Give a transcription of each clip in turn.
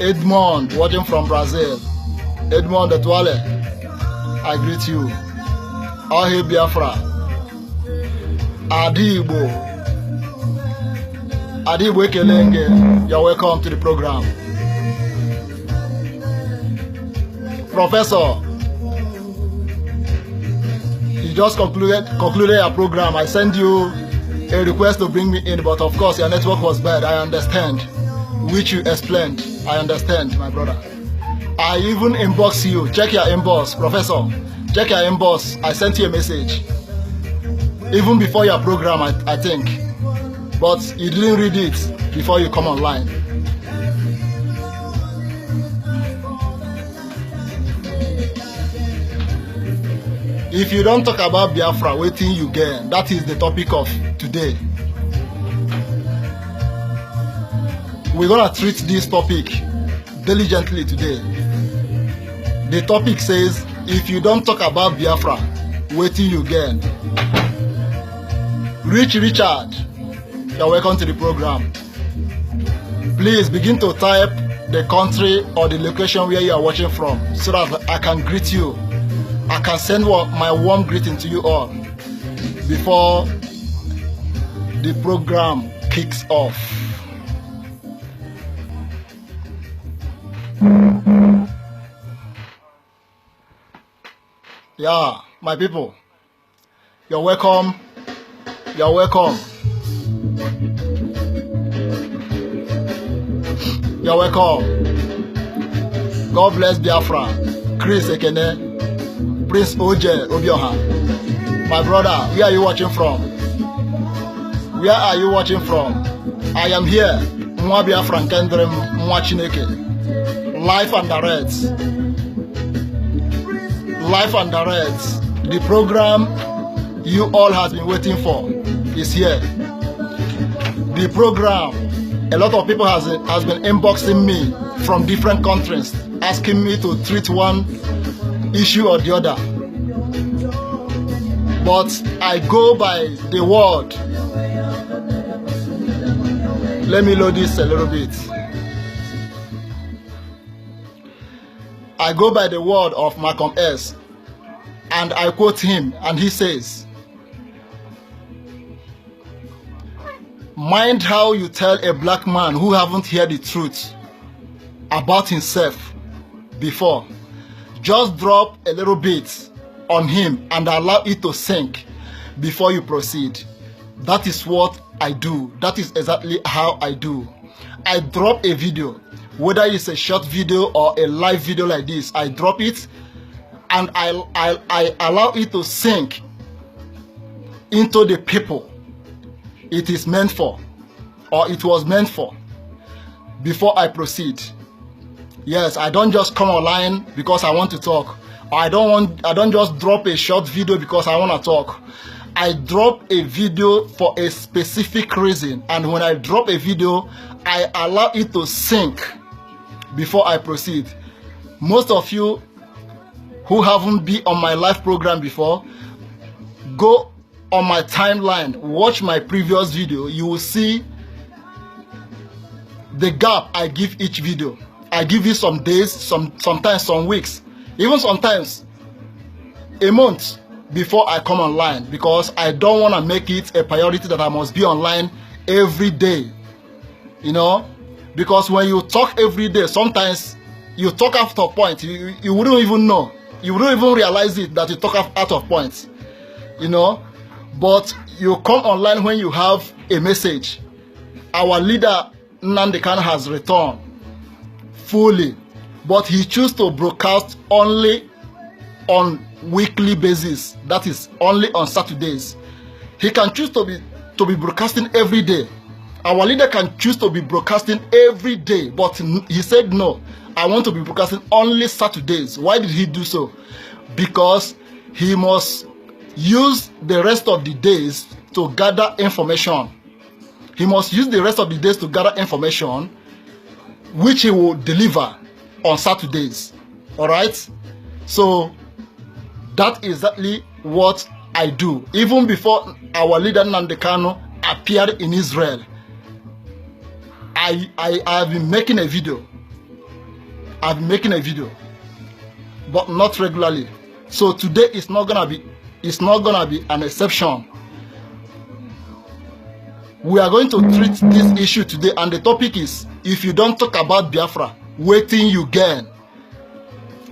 Edmond, watching from Brazil. Edmond Etwale, I greet you. Ohe Biafra. Adibo Ekelenge, you're welcome to the program. Professor, you just concluded your program. I sent you a request to bring me in, but of course your network was bad. I understand, which you explained. I understand, my brother. I even inbox you. Check your inbox, Professor. Check your inbox. I sent you a message even before your program, I think, but you didn't read it before you come online. If you don't talk about Biafra, waiting you gain. That is the topic of today. We're gonna treat this topic diligently today. The topic says, if you don't talk about Biafra, waiting you gain. Richard, you're welcome to the program. Please begin to type the country or the location where you are watching from so that I can greet you. I can send my warm greeting to you all before the program kicks off. Yeah, my people, you're welcome. You're welcome. You're welcome. God bless Biafra. Chris Ekene. Prince Oje Obioha. My brother, where are you watching from? Where are you watching from? I am here. Mwa Biafra Nkendrem Mwa Chineke. Live and direct. Live and direct. The program you all has been waiting for is here. The program, a lot of people has been inboxing me from different countries, asking me to treat one issue or the other. But I go by the word. Let me load this a little bit. I go by the word of Malcolm S. And I quote him, and he says, mind how you tell a black man who haven't heard the truth about himself before. Just drop a little bit on him and allow it to sink before you proceed. That is what I do. That is exactly how I do. I drop a video, whether it's a short video or a live video like this, I drop it and I allow it to sink into the people it is meant for, or it was meant for, before I proceed. Yes, I don't just come online because I want to talk. I don't just drop a short video because I want to talk. I drop a video for a specific reason, and when I drop a video, I allow it to sink before I proceed. Most of you who haven't been on my live program before, go on my timeline, watch my previous video. You will see the gap I give each video. I give you some days, sometimes some weeks, even sometimes a month before I come online, because I don't want to make it a priority that I must be online every day. You know, because when you talk every day, sometimes you talk after a point. You wouldn't even know. You wouldn't even realize it that you talk out of points. You know, but you come online when you have a message. Our leader Nnamdi Kanu has returned fully, but he chooses to broadcast only on weekly basis. That is only on Saturdays. He can choose to be broadcasting every day. Our leader can choose to be broadcasting every day, but he said no, I want to be broadcasting only Saturdays. Why did he do so? Because he must use the rest of the days to gather information. He must use the rest of the days to gather information, which he will deliver on Saturdays. All right? So that is exactly what I do. Even before our leader Nnamdi Kanu appeared in Israel, I have been making a video I've been making a video, but not regularly. So today is not gonna be an exception. We are going to treat this issue today, and the topic is, if you don't talk about Biafra, waiting you gain.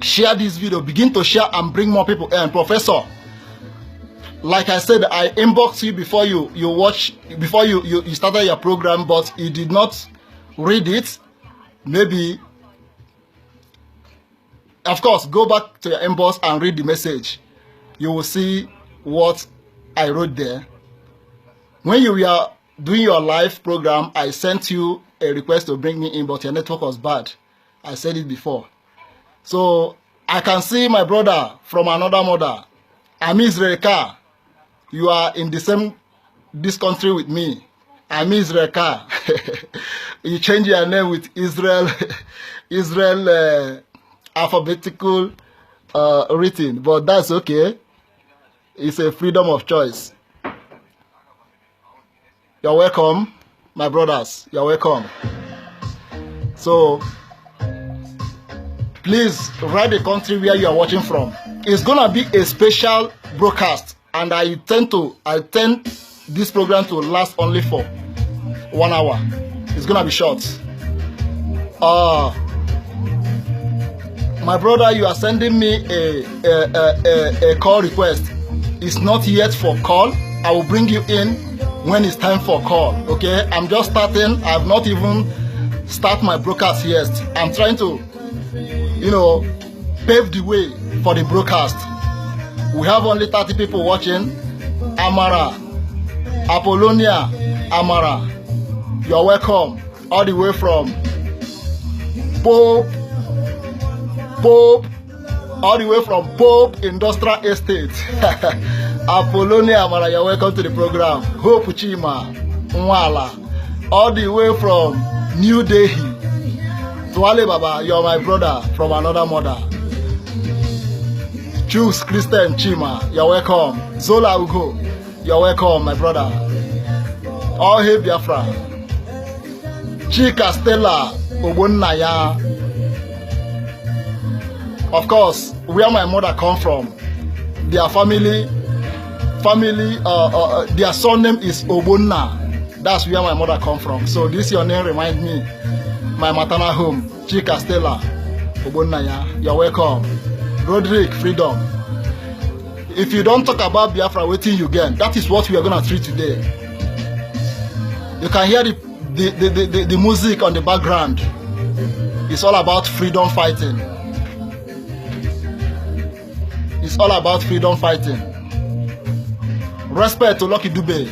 Share this video, begin to share and bring more people in. Professor, like I said, I inboxed you before you started your program, but you did not read it. Maybe, of course, go back to your inbox and read the message. You will see what I wrote there. When you were doing your live program, I sent you a request to bring me in, but your network was bad. I said it before. So I can see my brother from another mother, Israel Car. You are in this country with me. Israel Car. You change your name with Israel alphabetical written, but that's okay. It's a freedom of choice. You're welcome, my brothers. You're welcome. So please write the country where you are watching from. It's gonna be a special broadcast, and I tend this program to last only for 1 hour. It's gonna be short. My brother, you are sending me a call request. It's not yet for call. I will bring you in when it's time for call. Okay, I'm just starting. I've not even started my broadcast yet. I'm trying to, pave the way for the broadcast. We have only 30 people watching. Amara, Apollonia, Amara, you're welcome. All the way from Pope, all the way from Pope Industrial Estate. Apollonia, Amara, you're welcome to the program. Hope Chima, Nwala, all the way from New Delhi. Tuale Baba, you're my brother from another mother. Choose Christian Chima, you're welcome. Zola Ugo, you're welcome, my brother. All hail Biafra. Chika Stella Ogbonnaya. Of course, where my mother come from, their family, their surname is Ogbonna. That's where my mother come from. So this your name reminds me my maternal home, Chika Stella Ogbonnaya. You're welcome. Roderick Freedom. If you don't talk about Biafra, waiting you gain. That is what we are gonna treat today. You can hear the music on the background. It's all about freedom fighting. It's all about freedom fighting. Respect to Lucky Dube.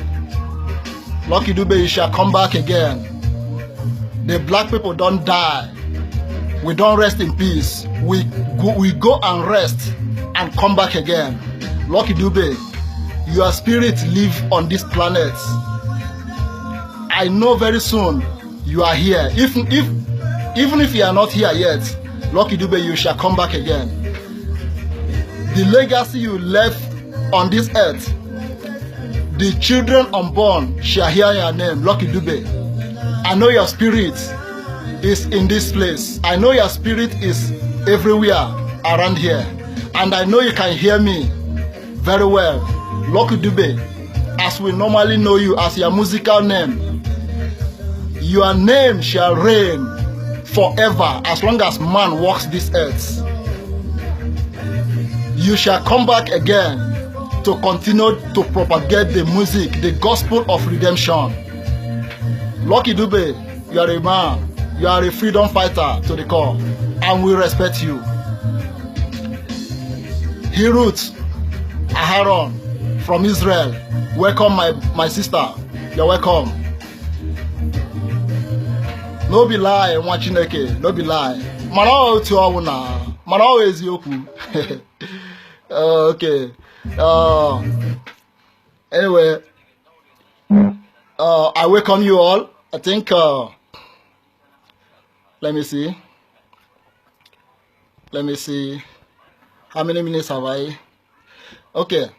Lucky Dube, you shall come back again. The black people don't die. We don't rest in peace. We go and rest and come back again. Lucky Dube, your spirit live on this planet. I know very soon you are here. Even if you are not here yet, Lucky Dube, you shall come back again. The legacy you left on this earth, the children unborn shall hear your name, Lucky Dube. I know your spirit is in this place. I know your spirit is everywhere around here. And I know you can hear me very well. Lucky Dube, as we normally know you as your musical name, your name shall reign forever as long as man walks this earth. You shall come back again to continue to propagate the music, the gospel of redemption. Lucky Dube, you are a man, you are a freedom fighter to the core, and we respect you. Hirut Aharon from Israel, welcome my sister, you're welcome. No be lie, nwa Chineke, no be lie. Mana otu owu na, mana o eziokwu. Okay. Anyway, I welcome you all. I think, let me see. How many minutes have I? Okay.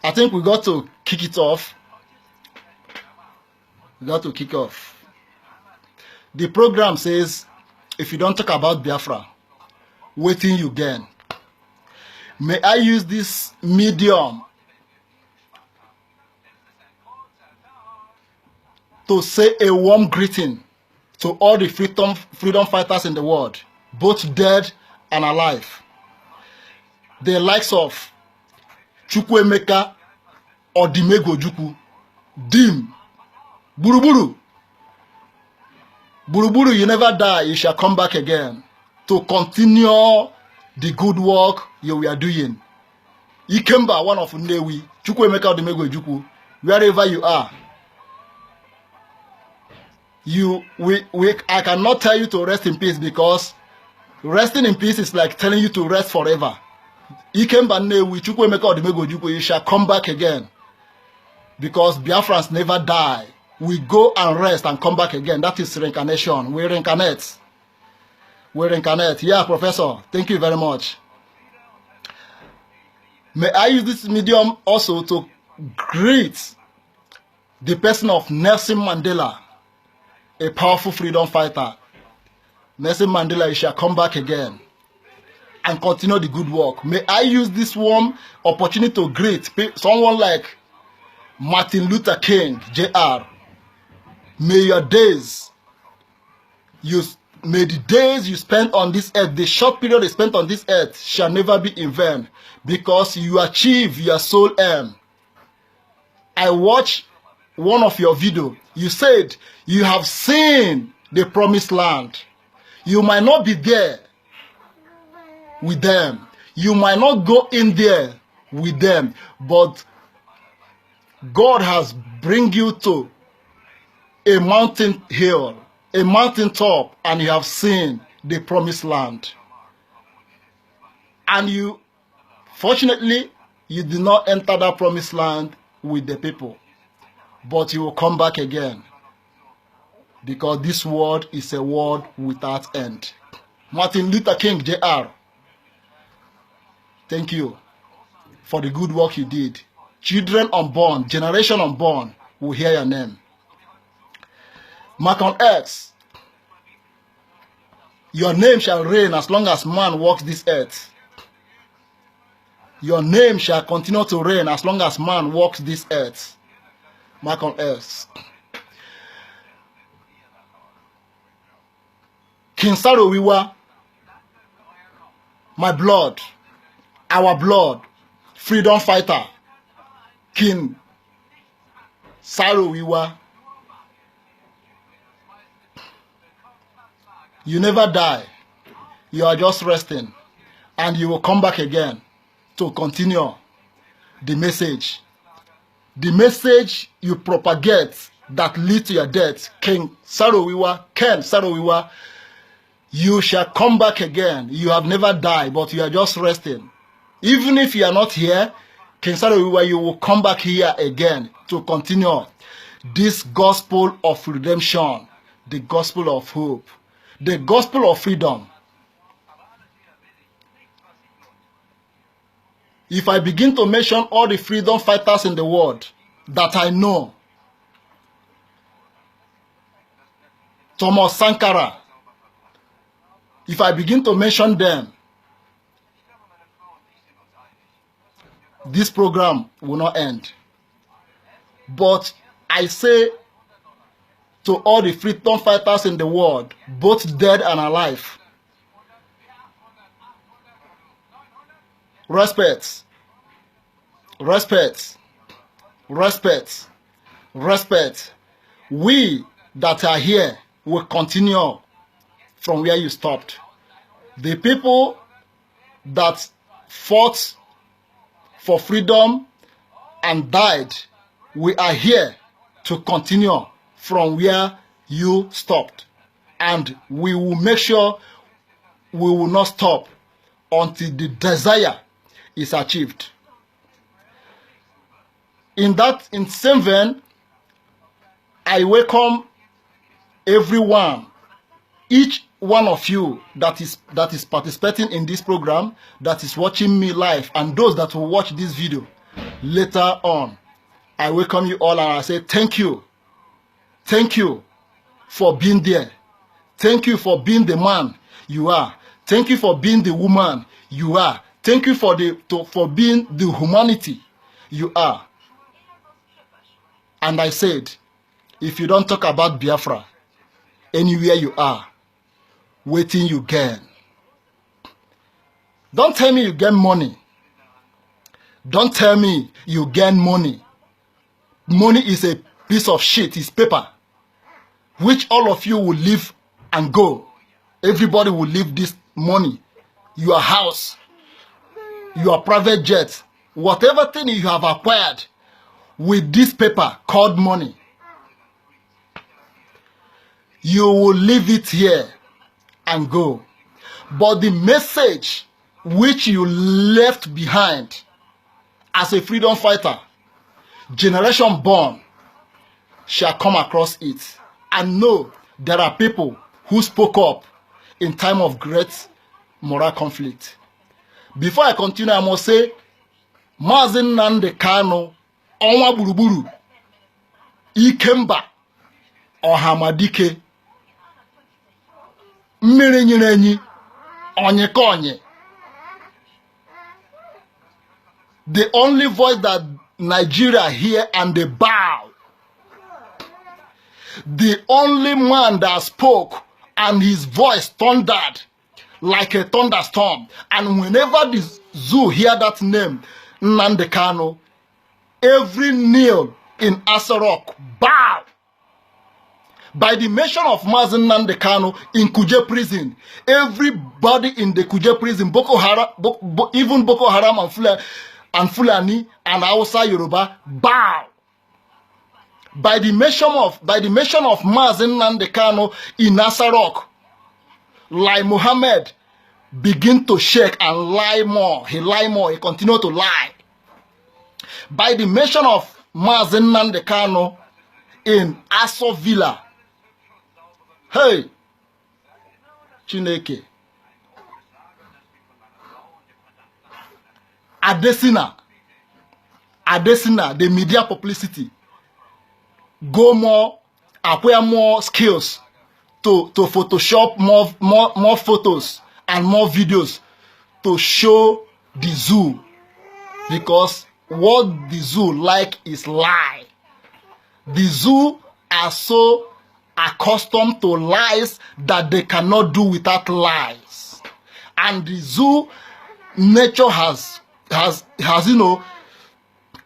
I think we got to kick it off. The program says, if you don't talk about Biafra, waiting you gain. May I use this medium to say a warm greeting to all the freedom fighters in the world, both dead and alive. The likes of Chukwuemeka Odimegojukwu, Dim, Buruburu. Buruburu, you never die, you shall come back again to continue the good work you were doing. Ikemba, one of Nnewi, Chukwuemeka Odimegojukwu, wherever you are, I cannot tell you to rest in peace, because resting in peace is like telling you to rest forever. Ikemba Nnewi, Chukwuemeka Odimegojukwu, you shall come back again, because Biafrans never die. We go and rest and come back again. That is reincarnation. We reincarnate. We reincarnate. Yeah, Professor. Thank you very much. May I use this medium also to greet the person of Nelson Mandela, a powerful freedom fighter. Nelson Mandela, you shall come back again and continue the good work. May I use this warm opportunity to greet someone like Martin Luther King, Jr. May your days, may the days you spend on this earth, the short period you spent on this earth, shall never be in vain, because you achieve your soul aim. I watched one of your videos. You said you have seen the promised land. You might not be there with them. You might not go in there with them, but God has bring you to a mountain hill, a mountain top, and you have seen the promised land. And you, fortunately, you did not enter that promised land with the people, but you will come back again, because this world is a world without end. Martin Luther King, Jr., thank you for the good work you did. Children unborn, generation unborn will hear your name. Mark on X, your name shall reign as long as man walks this earth. Your name shall continue to reign as long as man walks this earth. Mark on X. King Sarowiwa, my blood, our blood, freedom fighter, King Sarowiwa. You never die. You are just resting. And you will come back again to continue the message. The message you propagate that leads to your death. King Sarowiwa, Ken Sarowiwa, you shall come back again. You have never died, but you are just resting. Even if you are not here, King Sarowiwa, you will come back here again to continue this gospel of redemption, the gospel of hope, the gospel of freedom. If I begin to mention all the freedom fighters in the world that I know, Thomas Sankara, if I begin to mention them, this program will not end. But I say to all the freedom fighters in the world, both dead and alive, respect, respect, respect, respect. We that are here will continue from where you stopped. The people that fought for freedom and died, we are here to continue from where you stopped, and we will make sure we will not stop until the desire is achieved. In same vein, I welcome everyone, each one of you that is participating in this program, that is watching me live, and those that will watch this video later on. I welcome you all, and I say thank you. Thank you for being there. Thank you for being the man you are. Thank you for being the woman you are. Thank you for being the humanity you are. And I said, if you don't talk about Biafra, anywhere you are, waiting you gain. Don't tell me you get money. Don't tell me you gain money. Money is a piece of shit, it's paper, which all of you will leave and go. Everybody will leave this money, your house, your private jet, whatever thing you have acquired with this paper called money. You will leave it here and go. But the message which you left behind as a freedom fighter, generation born, shall come across it and know there are people who spoke up in time of great moral conflict. Before I continue, I must say, Nnamdi Kanu, Onwa Buruburu, Ikemba, Ohamadike, Mmirinyirenyi, Onyekonye. The only voice that Nigeria hear and they bow. The only man that spoke and his voice thundered like a thunderstorm. And whenever the zoo hear that name, Nnamdi Kanu, every kneel in Asarok bow. By the mention of Nnamdi Kanu in Kuje prison, everybody in the Kuje prison, Boko Haram, even Boko Haram and Fulani and Hausa Yoruba bow. By the mention of Nnamdi Kanu in Asarok, like Muhammad begin to shake and lie more. He lie more. He continue to lie. By the mention of Nnamdi Kanu in Aso Villa, hey, Chineke, Adesina, the media publicity, go more, acquire more skills to Photoshop more photos and more videos to show the zoo, because what the zoo like is lie. The zoo are so accustomed to lies that they cannot do without lies, and the zoo nature has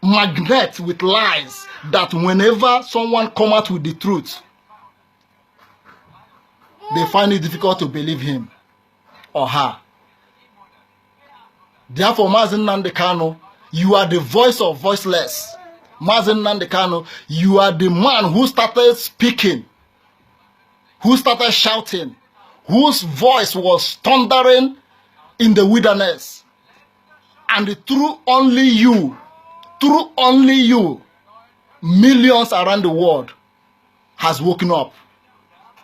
magnet with lies, that whenever someone come out with the truth, they find it difficult to believe him or her. Therefore, Nnamdi Kanu, you are the voice of voiceless. Nnamdi Kanu, you are the man who started speaking, who started shouting, whose voice was thundering in the wilderness. And through only you, millions around the world has woken up,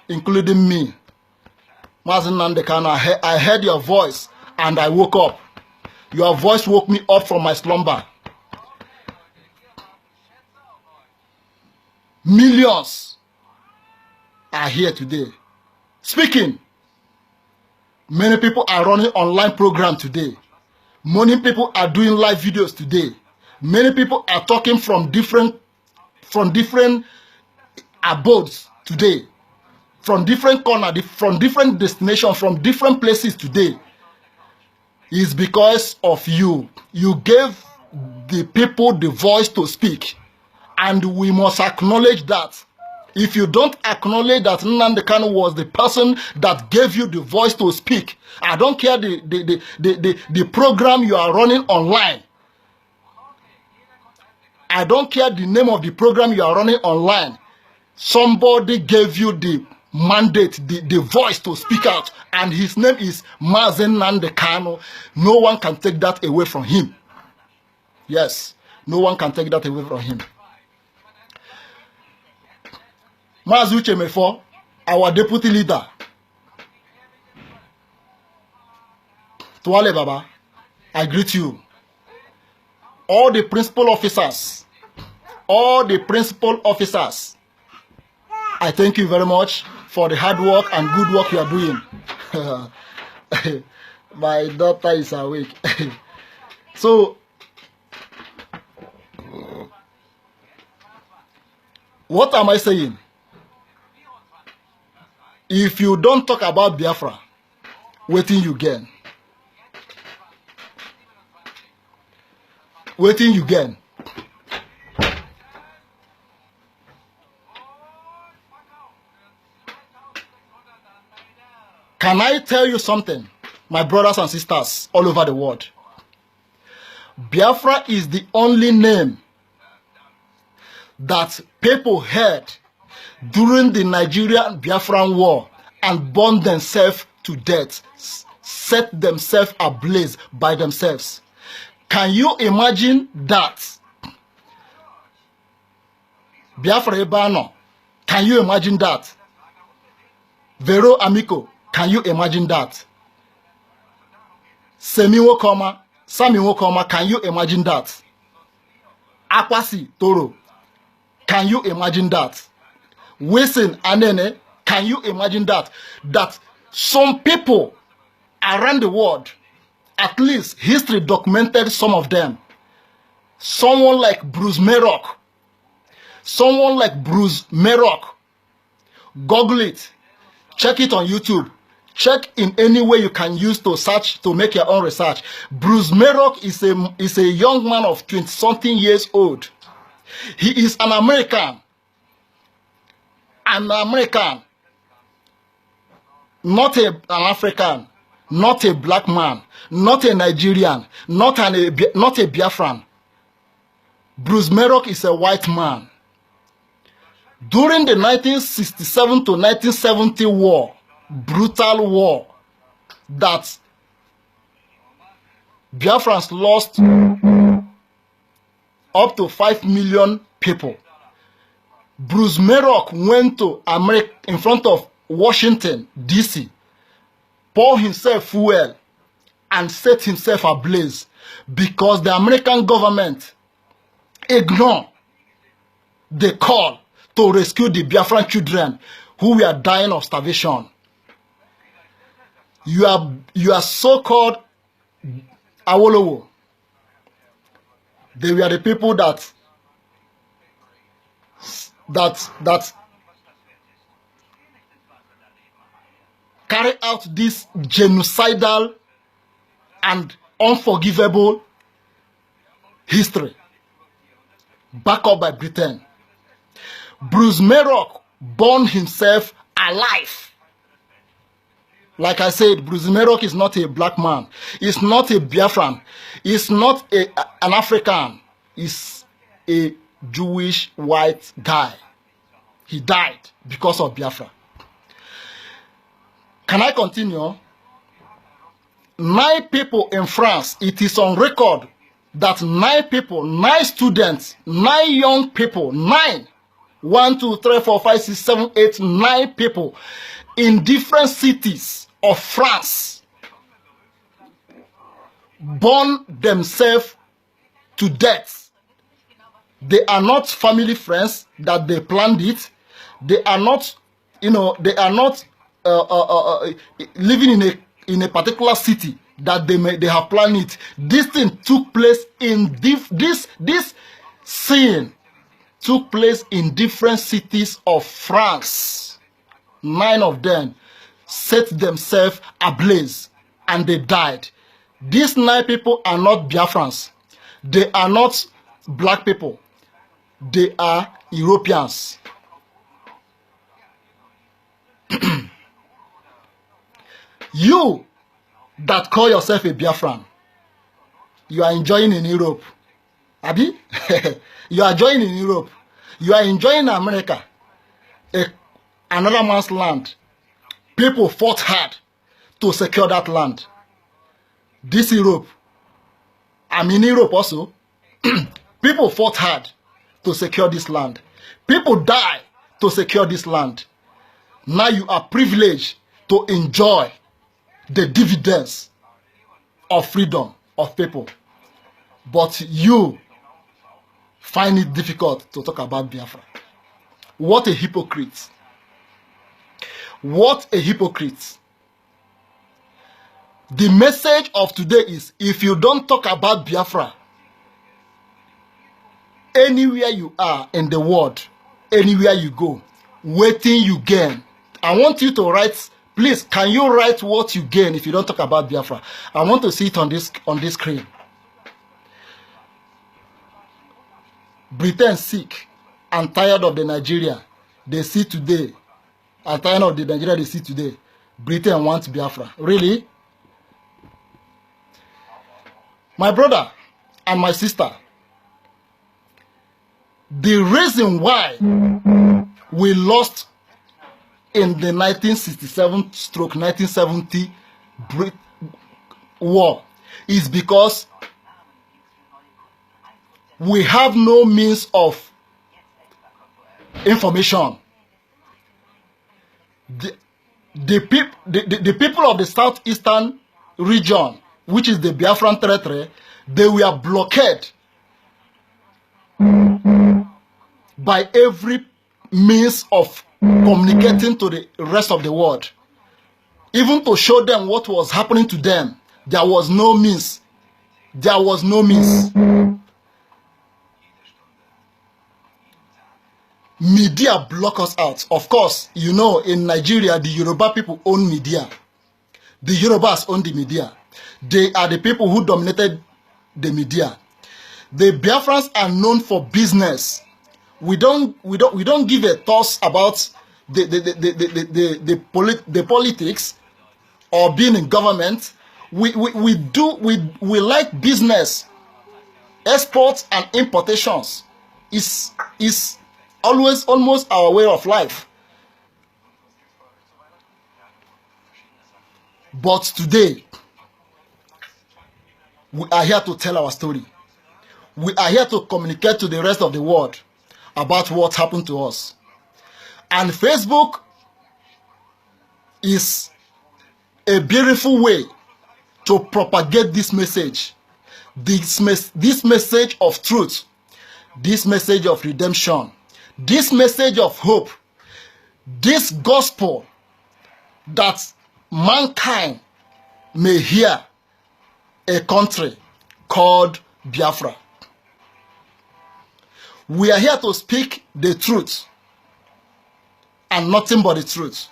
including me. Nnamdi Kanu, I heard your voice and I woke up. Your voice woke me up from my slumber. Millions are here today speaking. Many people are running online program today. Many people are doing live videos today. Many people are talking from different abodes today, from different corners, from different destinations, from different places today. It's because of you. You gave the people the voice to speak, and we must acknowledge that. If you don't acknowledge that Nnamdi Kanu was the person that gave you the voice to speak, I don't care the program you are running online. I don't care the name of the program you are running online. Somebody gave you the mandate, the voice to speak out, and his name is Nnamdi Kanu. No one can take that away from him. Yes, no one can take that away from him. Uche Mefo, our deputy leader. Tuale Baba, I greet you. All the principal officers, I thank you very much for the hard work and good work you are doing. My daughter is awake. So, what am I saying? If you don't talk about Biafra, waiting you gain. Waiting you gain. Can I tell you something, my brothers and sisters all over the world? Biafra is the only name that people heard during the Nigerian Biafran war and burned themselves to death, set themselves ablaze by themselves. Can you imagine that? Biafra Ebano, can you imagine that? Vero Amico, can you imagine that? Samiwo Koma, can you imagine that? Akwasi Toro, can you imagine that? Wilson Anene, can you imagine that? That some people around the world, at least history documented some of them. Someone like Bruce Merrock. Google it. Check it on YouTube. Check in any way you can use to search, to make your own research. Bruce Merrock is a young man of 20-something years old. He is an American. Not an African, not a black man, not a Nigerian, not a Biafran. Bruce Merrock is a white man. During the 1967 to 1970 war, brutal war, that Biafrans lost up to 5 million people. Bruce Merrock went to America in front of Washington, D.C., poured himself fuel and set himself ablaze because the American government ignored the call to rescue the Biafran children who were dying of starvation. You are so-called Awolowo. They were the people that carry out this genocidal and unforgivable history backed up by Britain. Bruce Merrock burned himself alive. Like I said, Bruce Merrock is not a black man. He's not a Biafran. He's not an African. He's a Jewish white guy. He died because of Biafra. Can I continue? 9 people in France, it is on record that 9 people, 9 students, 9 young people, 9, 1, 2, 3, 4, 5, 6, 7, 8, 9 people in different cities of France burned themselves to death. They are not family friends that they planned it. They are not, they are not living in a particular city that they have planned it. This thing took place in this scene took place in different cities of France. 9 of them set themselves ablaze and they died. These 9 people are not Biafrans. They are not black people. They are Europeans. You that call yourself a Biafran, you are enjoying in Europe. Abi? You are enjoying in Europe. You are enjoying America. Another man's land. People fought hard to secure that land. This Europe. I'm in Europe also. People fought hard to secure this land. People died to secure this land. Now you are privileged to enjoy the dividends of freedom of people. But you find it difficult to talk about Biafra. What a hypocrite. What a hypocrite. The message of today is, if you don't talk about Biafra, anywhere you are in the world, anywhere you go, waiting you gain. I want you to write, please, can you write what you gain if you don't talk about Biafra? I want to see it on this screen. Britain sick and tired of the Nigeria they see today. And tired of the Nigeria they see today. Britain wants Biafra. Really? My brother and my sister, the reason why we lost in the 1967-1970 war is because we have no means of information. The people of the southeastern region, which is the Biafran territory, they were blockaded by every means of communicating to the rest of the world. Even to show them what was happening to them, there was no means. There was no means. Media block us out. Of course, you know, in Nigeria, the Yoruba people own media. The Yorubas own the media. They are the people who dominated the media. The Biafrans are known for business. We don't give a toss about the politics or being in government. We like business. Exports and importations is always almost our way of life. But today, we are here to tell our story. We are here to communicate to the rest of the world about what happened to us. And Facebook is a beautiful way to propagate this message. This message of truth. This message of redemption. This message of hope. This gospel that mankind may hear a country called Biafra. We are here to speak the truth and nothing but the truth.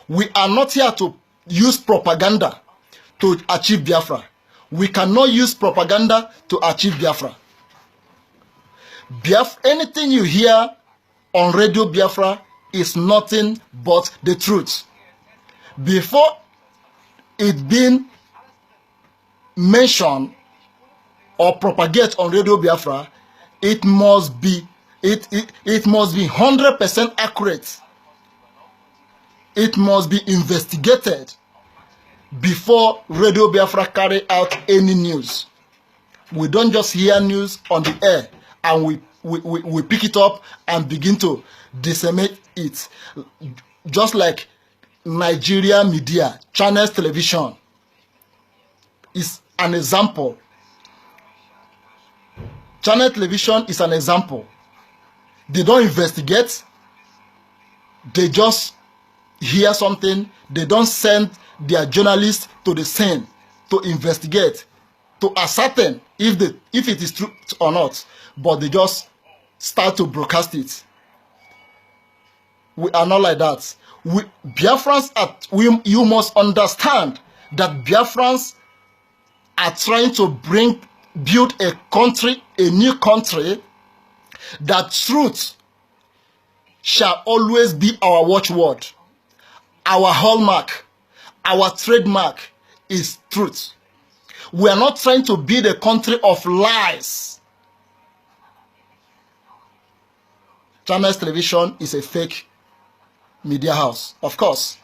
We are not here to use propaganda to achieve Biafra. We cannot use propaganda to achieve Biafra. Anything you hear on Radio Biafra is nothing but the truth. Before it being mentioned or propagated on Radio Biafra, it must be 100% accurate. It must be investigated before Radio Biafra carry out any news. We don't just hear news on the air and we pick it up and begin to disseminate it. Just like Nigeria media, Channels Television is an example. Channel Television is an example. They don't investigate. They just hear something. They don't send their journalists to the scene to investigate, to ascertain if it is true or not. But they just start to broadcast it. We are not like that. Biafrans, you must understand that Biafrans are trying to build a country, a new country, that truth shall always be our watchword. Our hallmark, our trademark is truth. We are not trying to build a country of lies. Channels Television is a fake media house, of course.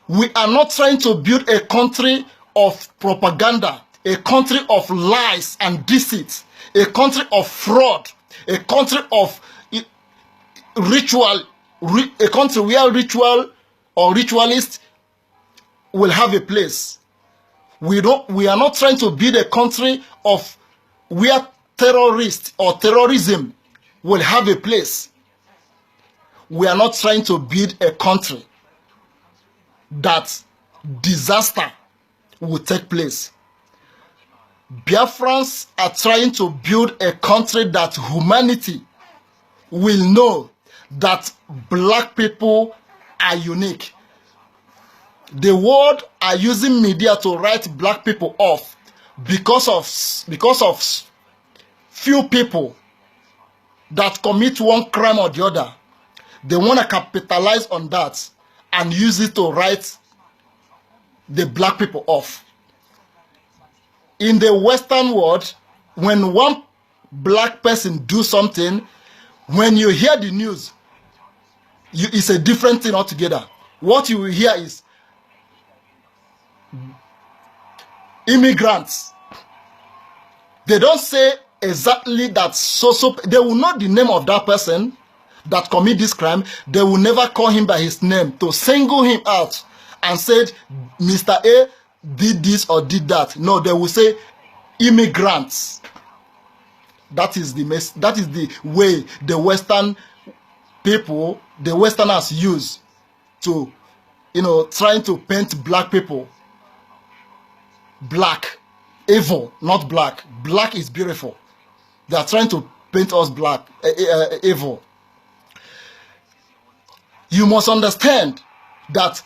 We are not trying to build a country of propaganda, a country of lies and deceit, a country of fraud, a country of ritual, a country where ritual or ritualists will have a place. We are not trying to build a country of where terrorists or terrorism will have a place. We are not trying to build a country that disaster will take place. Biafrans are trying to build a country that humanity will know that black people are unique. The world are using media to write black people off because of few people that commit one crime or the other. They want to capitalize on that and use it to write the black people off. In the Western world, when one black person do something, when you hear the news, it's a different thing altogether. What you will hear is immigrants. They don't say exactly that they will know the name of that person that commit this crime. They will never call him by his name to single him out and said Mr. A did this or did that. No, they will say immigrants. That is the way the Western people, the Westerners use to, trying to paint black people black, evil, not black. Black is beautiful. They are trying to paint us black, evil. You must understand that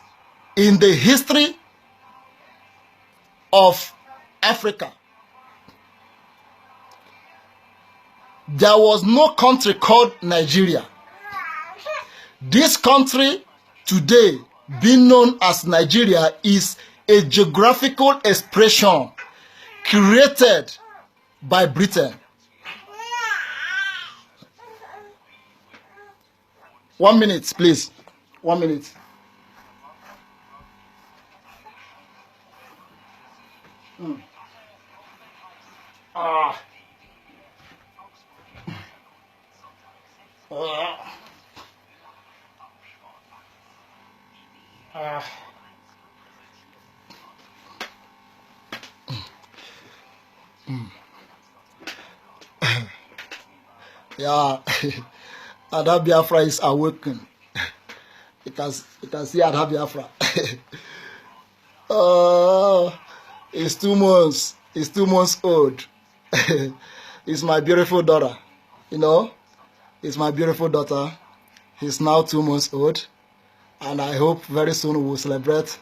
in the history of Africa, there was no country called Nigeria. This country today, being known as Nigeria, is a geographical expression created by Britain. 1 minute, please. 1 minute. Yeah, Ada Biafra is awakened. You can see Ada Biafra. It's 2 months. It's 2 months old. It's my beautiful daughter. It's my beautiful daughter. He's now 2 months old. And I hope very soon we will celebrate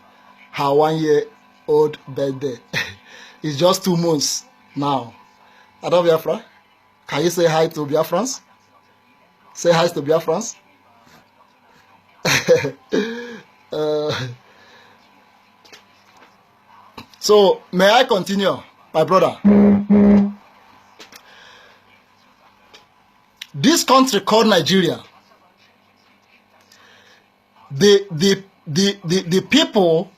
her 1-year-old birthday. It's just 2 months now. Ada Biafra, can you say hi to Biafrans? Say hi to Biafrans. So, may I continue, my brother? This country called Nigeria, the people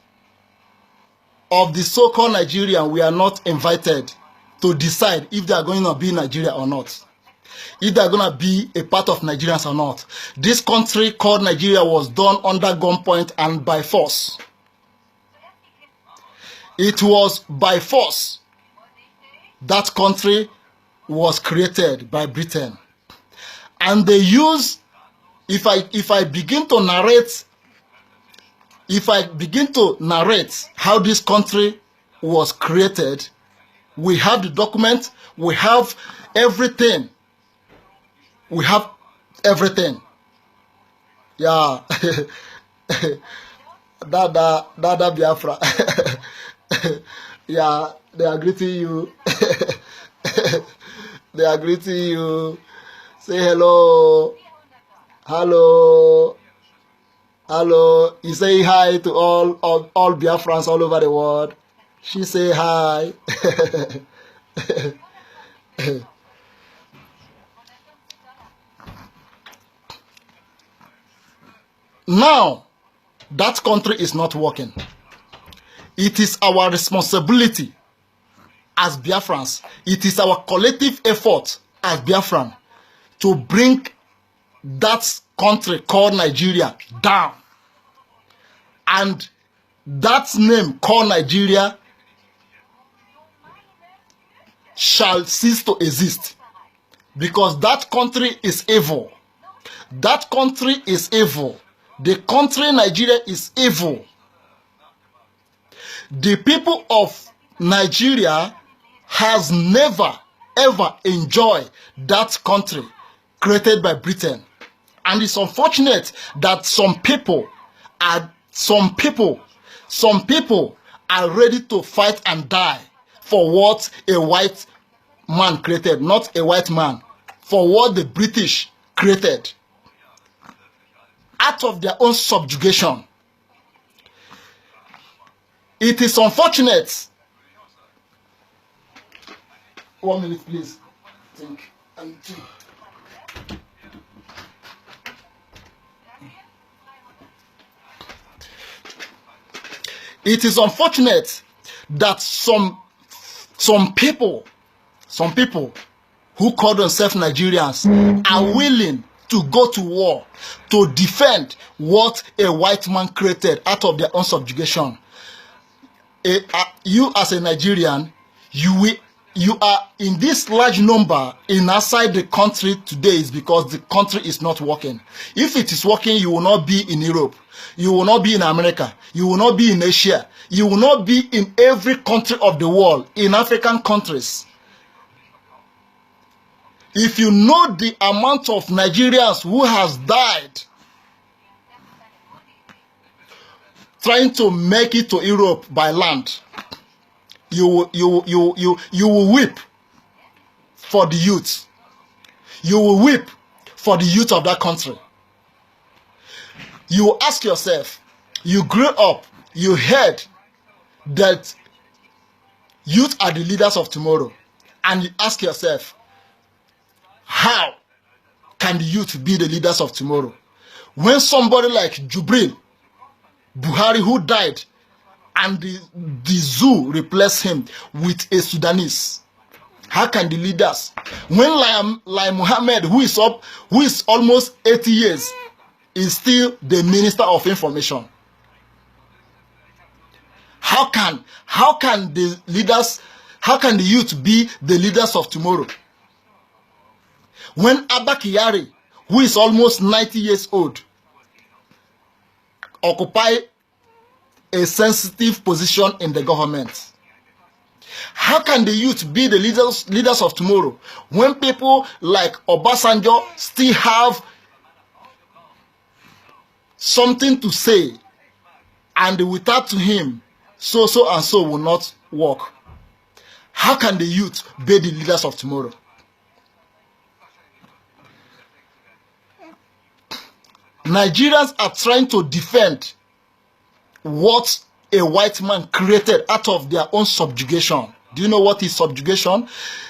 of the so-called Nigerian, we are not invited to decide if they are going to be Nigeria or not, if they are going to be a part of Nigerians or not. This country called Nigeria was done under gunpoint and by force. It was by force. That country was created by Britain. And they use, if I begin to narrate how this country was created, we have the document, we have everything. We have everything. Yeah. Dada Biafra. Yeah, they are greeting you. They are greeting you. Say hello. Hello. Hello. You say hi to all Biafrans all over the world. She say hi. Now, that country is not working. It is our responsibility as Biafrans. It is our collective effort as Biafran to bring that country called Nigeria down. And that name called Nigeria shall cease to exist. Because that country is evil. That country is evil. The country Nigeria is evil. The people of Nigeria has never ever enjoyed that country created by Britain. And it's unfortunate that some people are ready to fight and die for what a white man created, not a white man, for what the British created out of their own subjugation. It is unfortunate. 1 minute, please. Think and think. It is unfortunate that some people who call themselves Nigerians are willing to go to war to defend what a white man created out of their own subjugation. You as a Nigerian, you are in this large number in outside the country today is because the country is not working. If it is working, you will not be in Europe. You will not be in America. You will not be in Asia. You will not be in every country of the world, in African countries. If you know the amount of Nigerians who has died trying to make it to Europe by land, you will weep for the youth. You will weep for the youth of that country. You will ask yourself, you grew up, you heard that youth are the leaders of tomorrow. And you ask yourself, how can the youth be the leaders of tomorrow? When somebody like Jubril Buhari, who died, and the zoo replaced him with a Sudanese, how can the leaders? When Lai Mohammed, who is almost 80 years, is still the Minister of Information, how can the leaders, how can the youth be the leaders of tomorrow? When Abba Kyari, who is almost 90 years old, occupy a sensitive position in the government, how can the youth be the leaders of tomorrow when people like Obasanjo still have something to say, and without him, so and so will not work? How can the youth be the leaders of tomorrow? Nigerians are trying to defend what a white man created out of their own subjugation. Do you know what is subjugation?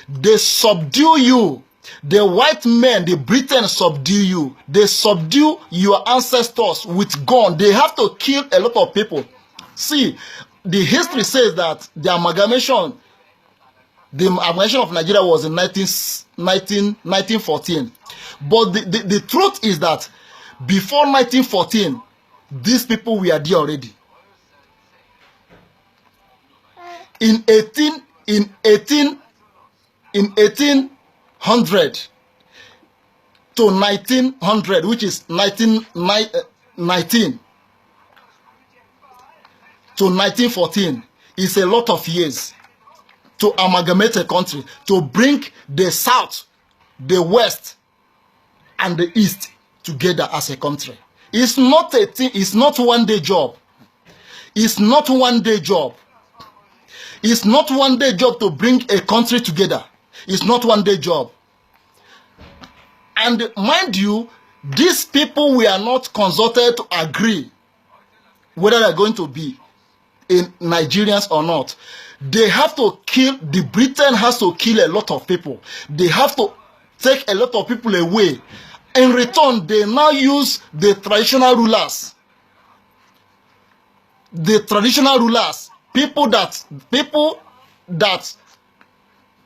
They subdue you. The white men, the Britons subdue you. They subdue your ancestors with gun. They have to kill a lot of people. See, the history says that the amalgamation of Nigeria was in 1914. But the truth is that before 1914, these people were there already. In 1800 to 1900, which is 1919 to 1914, is a lot of years to amalgamate a country, to bring the South, the West, and the East together as a country. It's not a thing. It's not one day job. It's not one day job. It's not one day job to bring a country together. It's not one day job. And mind you, these people were not consulted to agree whether they're going to be in Nigerians or not. They have to kill, the Britain has to kill a lot of people. They have to take a lot of people away. In return, they now use the traditional rulers. The traditional rulers, people that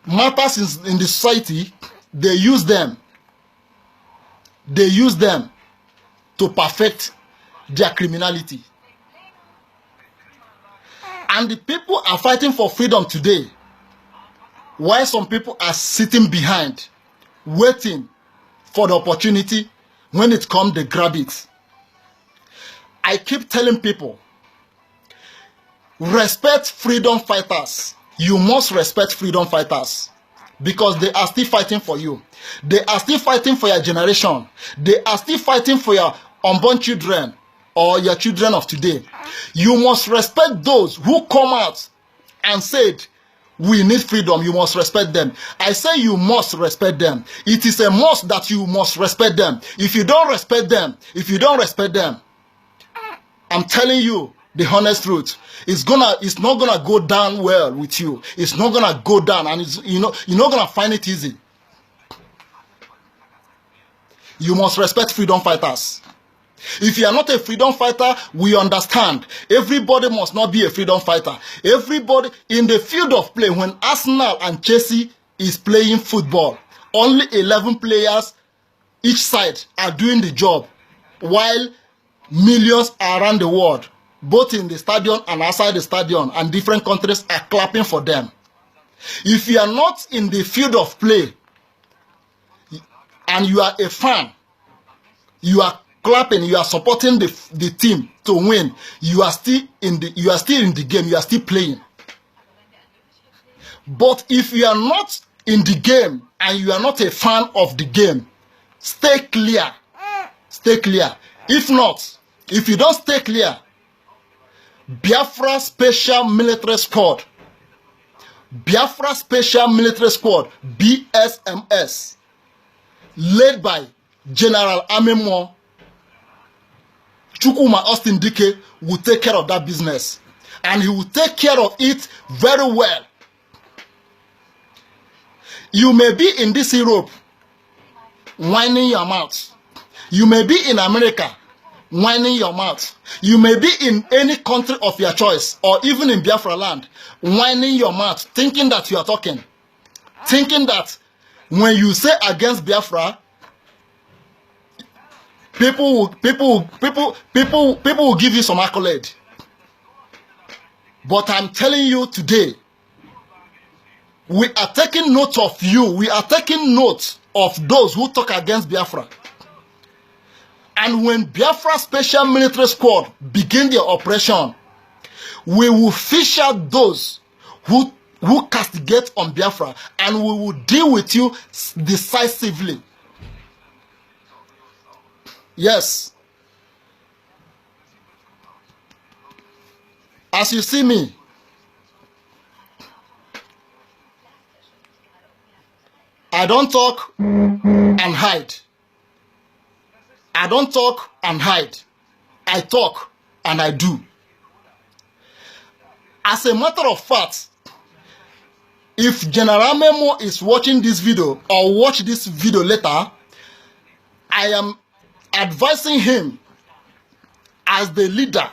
matters in the society, they use them. They use them to perfect their criminality. And the people are fighting for freedom today, while some people are sitting behind, waiting for the opportunity. When it comes, they grab it. I keep telling people, Respect freedom fighters. You must respect freedom fighters because they are still fighting for you. They are still fighting for your generation. They are still fighting for your unborn children or your children of today. You must respect those who come out and said, we need freedom. You must respect them. I say you must respect them. It is a must that you must respect them. If you don't respect them, I'm telling you the honest truth. It's not gonna go down well with you. It's not gonna go down, and you're not gonna find it easy. You must respect freedom fighters. If you are not a freedom fighter, we understand. Everybody must not be a freedom fighter. Everybody in the field of play, when Arsenal and Chelsea is playing football, only 11 players each side are doing the job, while millions around the world, both in the stadium and outside the stadium, and different countries are clapping for them. If you are not in the field of play and you are a fan, you are clapping, you are supporting the team to win, you are still in the game, you are still playing. But if you are not in the game and you are not a fan of the game, stay clear. Stay clear. If not, if you don't stay clear, Biafra Special Military Squad, Biafra Special Military Squad, BSMS, led by General Amemo Chukuma Austin Dike, will take care of that business, and he will take care of it very well. You may be in this Europe whining your mouth. You may be in America whining your mouth. You may be in any country of your choice, or even in Biafra land, whining your mouth, thinking that you are talking, thinking that when you say against Biafra, people will give you some accolade. But I'm telling you today, we are taking note of you. We are taking note of those who talk against Biafra. And when Biafra Special Military Squad begin their operation, we will fish out those who castigate on Biafra, and we will deal with you decisively. Yes. As you see me, I don't talk and hide. I don't talk and hide. I talk and I do. As a matter of fact, if General Memo is watching this video or watch this video later, I am advising him as the leader,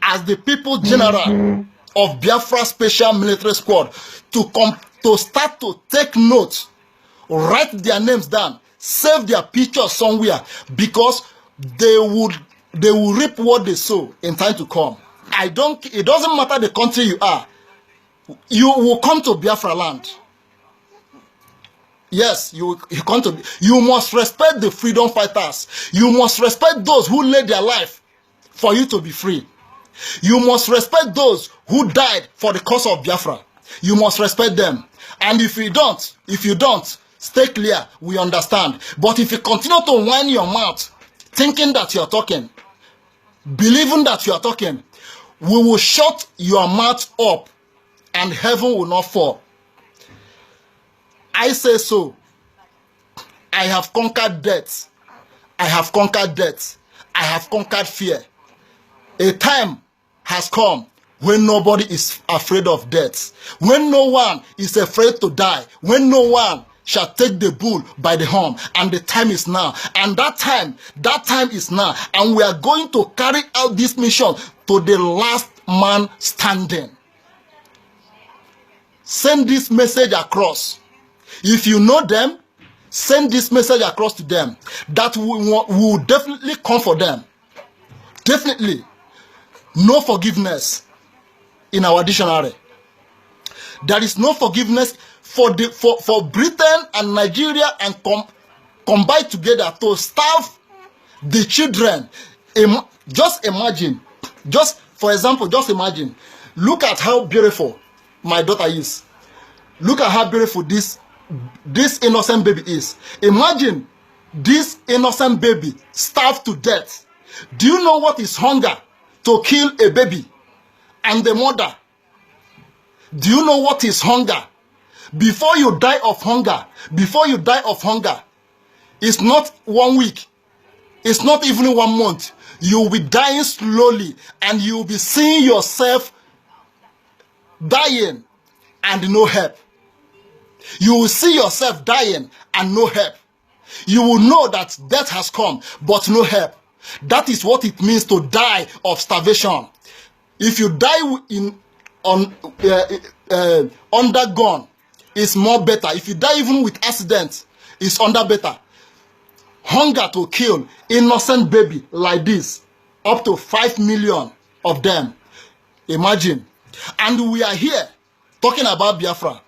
as the people general of Biafra Special Military Squad, to start to take note, write their names down, save their pictures somewhere, because they will reap what they sow in time to come. It doesn't matter the country you are, you will come to Biafra land. Yes, you must respect the freedom fighters. You must respect those who laid their life for you to be free. You must respect those who died for the cause of Biafra. You must respect them. And if you don't, stay clear, we understand. But if you continue to whine your mouth, thinking that you are talking, believing that you are talking, we will shut your mouth up and heaven will not fall. I say so. I have conquered death. I have conquered death. I have conquered fear. A time has come when nobody is afraid of death. When no one is afraid to die. When no one shall take the bull by the horn. And the time is now. And that time is now. And we are going to carry out this mission to the last man standing. Send this message across. If you know them, send this message across to them, that we will definitely come for them. Definitely. No forgiveness in our dictionary. There is no forgiveness for Britain and Nigeria and combine together to starve the children. Just imagine, for example, just imagine Look at how beautiful my daughter is. Look at how beautiful this innocent baby is. Imagine this innocent baby starved to death. Do you know what is hunger? To kill a baby and the mother. Do you know what is hunger? Before you die of hunger, it's not 1 week, it's not even 1 month. You will be dying slowly, and you will be seeing yourself dying and no help. You will see yourself dying and no help. You will know that death has come, but no help. That is what it means to die of starvation. If you die under gun, it's more better. If you die even with accident, it's under better. Hunger to kill innocent baby like this, up to 5 million of them. Imagine. And we are here talking about Biafra.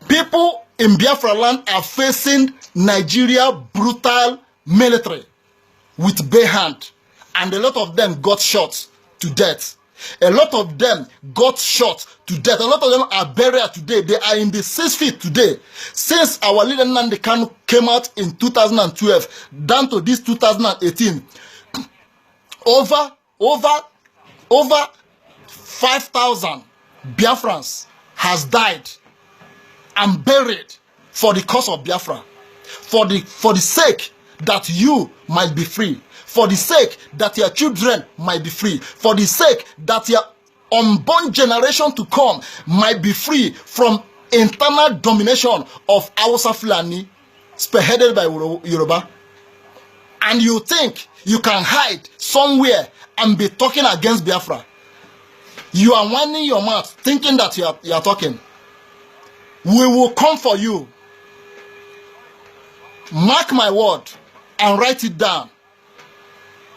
People in Biafra land are facing Nigeria brutal military with bare hand, and a lot of them got shot to death. A lot of them got shot to death. A lot of them are buried today. They are in the 6 feet today. Since our leader Nnamdi Kanu came out in 2012 down to this 2018, over 5,000 Biafrans has died and buried for the cause of Biafra, for the sake that you might be free, for the sake that your children might be free, for the sake that your unborn generation to come might be free from internal domination of Hausa Fulani spearheaded by Yoruba. And you think you can hide somewhere and be talking against Biafra. You are winding your mouth thinking that you are talking. We will come for you. Mark my word and write it down.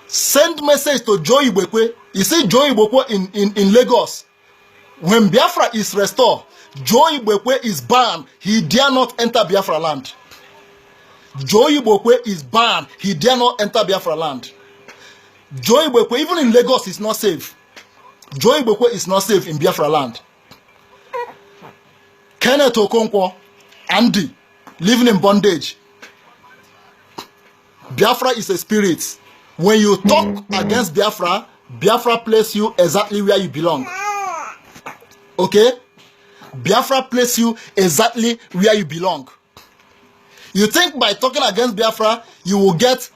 Send message to Joe Ibekwe. You see Joe Ibekwe in Lagos. When Biafra is restored, Joe Ibekwe is banned. He dare not enter Biafra land. Joe Ibekwe is banned. He dare not enter Biafra land. Joe Ibekwe, even in Lagos, is not safe. Joe Ibekwe is not safe in Biafra land. Kenneth Okonkwo, Andy, living in bondage. Biafra is a spirit. When you talk against Biafra, Biafra places you exactly where you belong. Okay? Biafra places you exactly where you belong. You think by talking against Biafra, you will get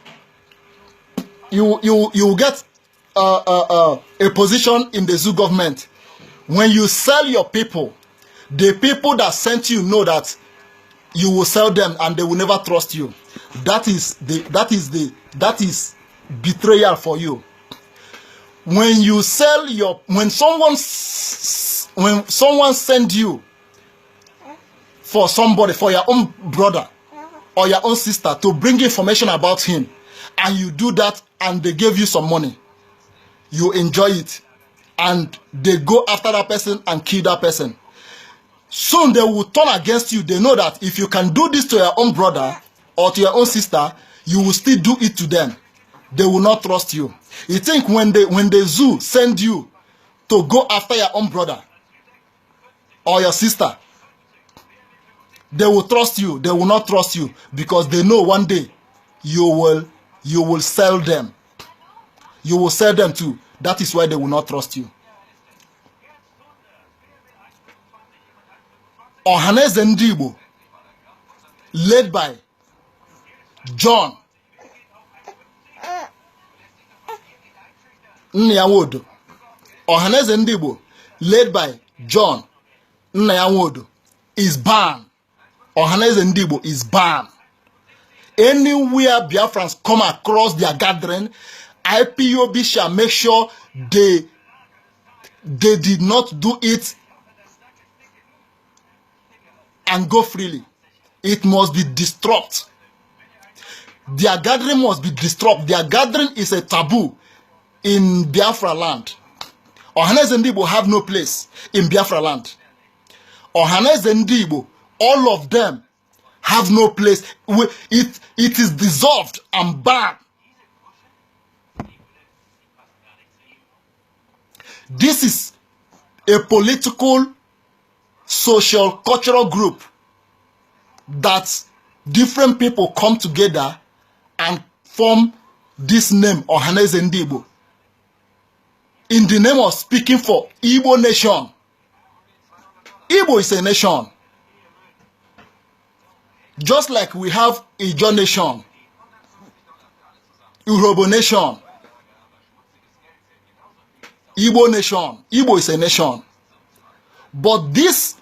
a position in the zoo government. When you sell your people, the people that sent you know that you will sell them and they will never trust you. That is betrayal for you. When you sell your, when someone send you for somebody, for your own brother or your own sister to bring information about him, and you do that and they give you some money, you enjoy it, and they go after that person and kill that person. Soon they will turn against you. They know that if you can do this to your own brother or to your own sister, you will still do it to them. They will not trust you. You think when the zoo send you to go after your own brother or your sister, they will trust you. They will not trust you because they know one day you will sell them. You will sell them too. That is why they will not trust you. Ohaneze Ndị Igbo, led by John Nnayawodo. Ohaneze Ndị Igbo, led by John Nnayawodo, is banned. Ohaneze Ndị Igbo is banned. Anywhere Biafrans come across their gathering, IPOB shall make sure they did not do it and go freely. It must be disrupted. Their gathering must be disrupted. Their gathering is a taboo in Biafra land. Ohaneze Ndị Igbo have no place in Biafra land. Ohaneze Ndị Igbo, all of them have no place. It is dissolved and banned. This is a political, social, cultural group that different people come together and form this name, Ohaneze Ndi Igbo, in the name of speaking for Igbo nation. Igbo is a nation. Just like we have Ijo nation, Urobo nation, Igbo nation. Igbo is a nation. But these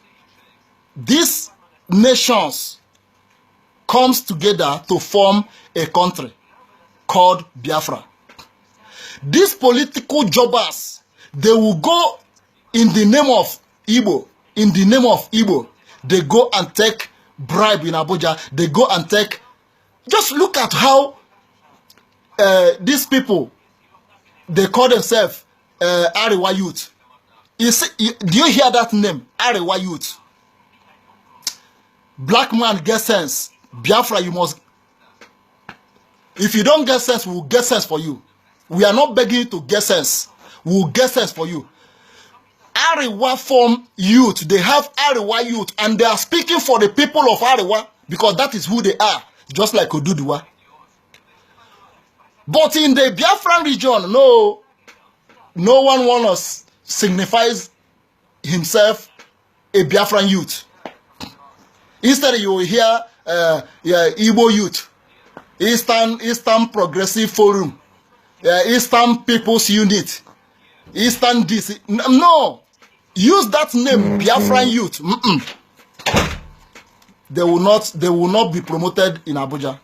nations comes together to form a country called Biafra. These political jobbers, they will go in the name of Igbo. In the name of Igbo, they go and take bribe in Abuja. They go and take... Just look at how these people, they call themselves Arewa Youth. Do you hear that name? Arewa Youth. Black man get sense. Biafra, you must... If you don't get sense, we will get sense for you. We are not begging you to get sense. We will get sense for you. Arewa form youth. They have Arewa youth, and they are speaking for the people of Arewa because that is who they are, just like Oduduwa. But in the Biafran region, no one wants to signify himself a Biafran youth. Instead, you will hear Igbo youth, Eastern Progressive Forum, Eastern People's Unit, Eastern DC. No, use that name, Biafran youth. They will not be promoted in Abuja.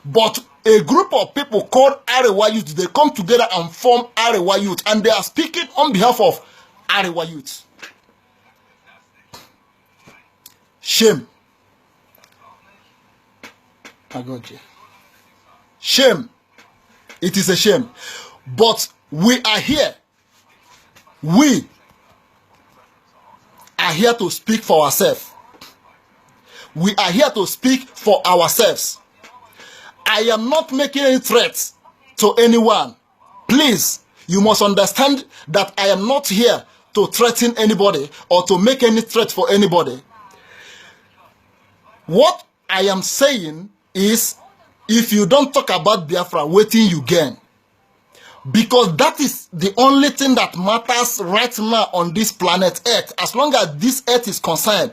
But a group of people called Arewa Youth, they come together and form Arewa Youth, and they are speaking on behalf of Arewa Youth. Shame. I got you. Shame. It is a shame. But we are here. We are here to speak for ourselves. We are here to speak for ourselves. I am not making any threats to anyone. Please, you must understand that I am not here to threaten anybody or to make any threat for anybody. What I am saying is, if you don't talk about Biafra, waiting you gain. Because that is the only thing that matters right now on this planet Earth. As long as this Earth is concerned,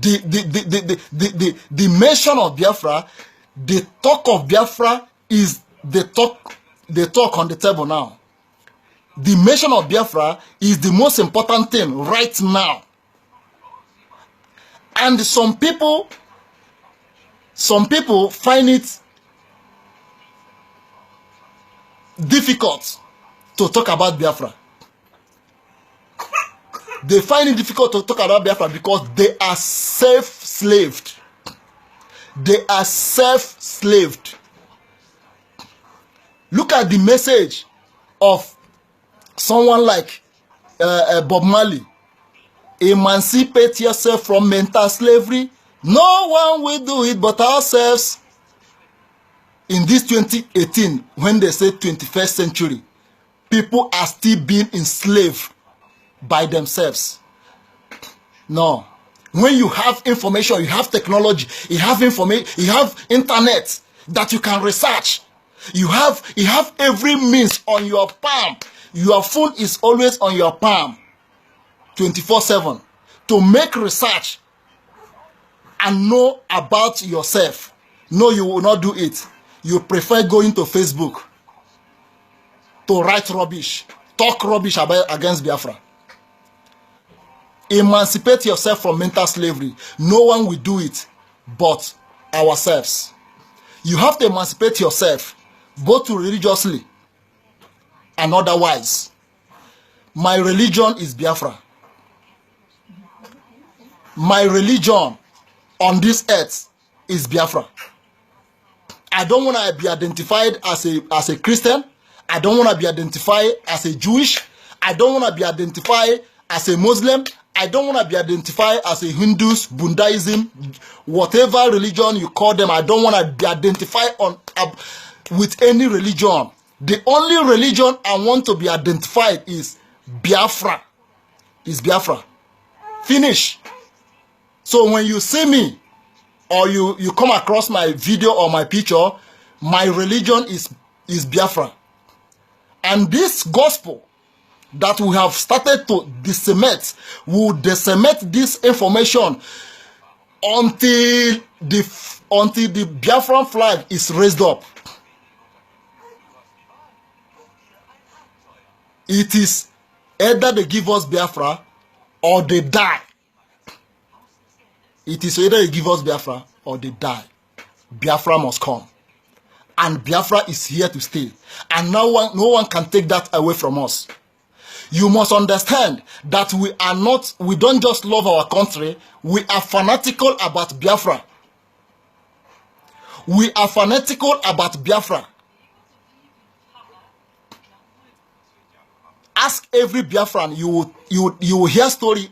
the mention of Biafra, the talk of Biafra is the talk on the table now. The mention of Biafra is the most important thing right now. And some people find it difficult to talk about Biafra. They find it difficult to talk about Biafra because they are self-slaved. They are self-slaved. Look at the message of someone like Bob Marley. Emancipate yourself from mental slavery. No one will do it but ourselves. In this 2018, when they say 21st century, people are still being enslaved by themselves. No. When you have information, you have technology, you have information, you have internet that you can research. You have every means on your palm. Your phone is always on your palm, 24/7, to make research and know about yourself. No, you will not do it. You prefer going to Facebook to write rubbish, talk rubbish against Biafra. Emancipate yourself from mental slavery. No one will do it but ourselves. You have to emancipate yourself, both religiously and otherwise. My religion is Biafra. My religion on this earth is Biafra. I don't want to be identified as a Christian. I don't want to be identified as a Jewish. I don't want to be identified as a Muslim. I don't want to be identified as a Hindus, Buddhism, whatever religion you call them. I don't want to be identified with any religion. The only religion I want to be identified is Biafra. is Biafra. Finish. So when you see me or you come across my video or my picture, my religion is Biafra. And this gospel that we have started to disseminate will disseminate this information until the Biafran flag is raised up. It is either they give us Biafra or they die. It is either they give us Biafra or they die. Biafra must come. And Biafra is here to stay. And no one can take that away from us. You must understand that we don't just love our country, we are fanatical about Biafra. We are fanatical about Biafra. Ask every Biafran, you will hear story,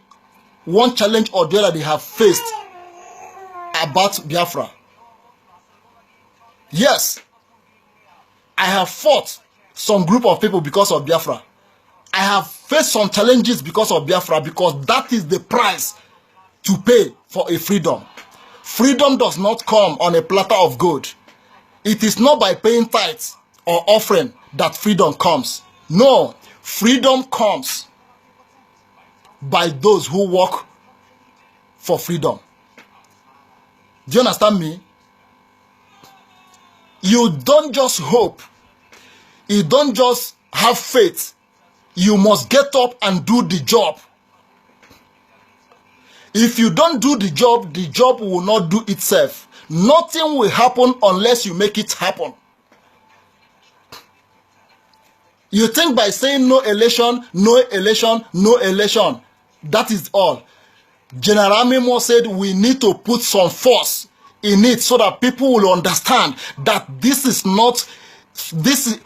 one challenge or the other they have faced about Biafra. Yes, I have fought some group of people because of Biafra. I have faced some challenges because of Biafra, because that is the price to pay for a freedom. Freedom does not come on a platter of gold. It is not by paying tithes or offering that freedom comes. No, freedom comes by those who work for freedom. Do you understand me? You don't just hope. You don't just have faith. You must get up and do the job. If you don't do the job will not do itself. Nothing will happen unless you make it happen. You think by saying no election, no election, no election, that is all. General Amimo said we need to put some force in it so that people will understand that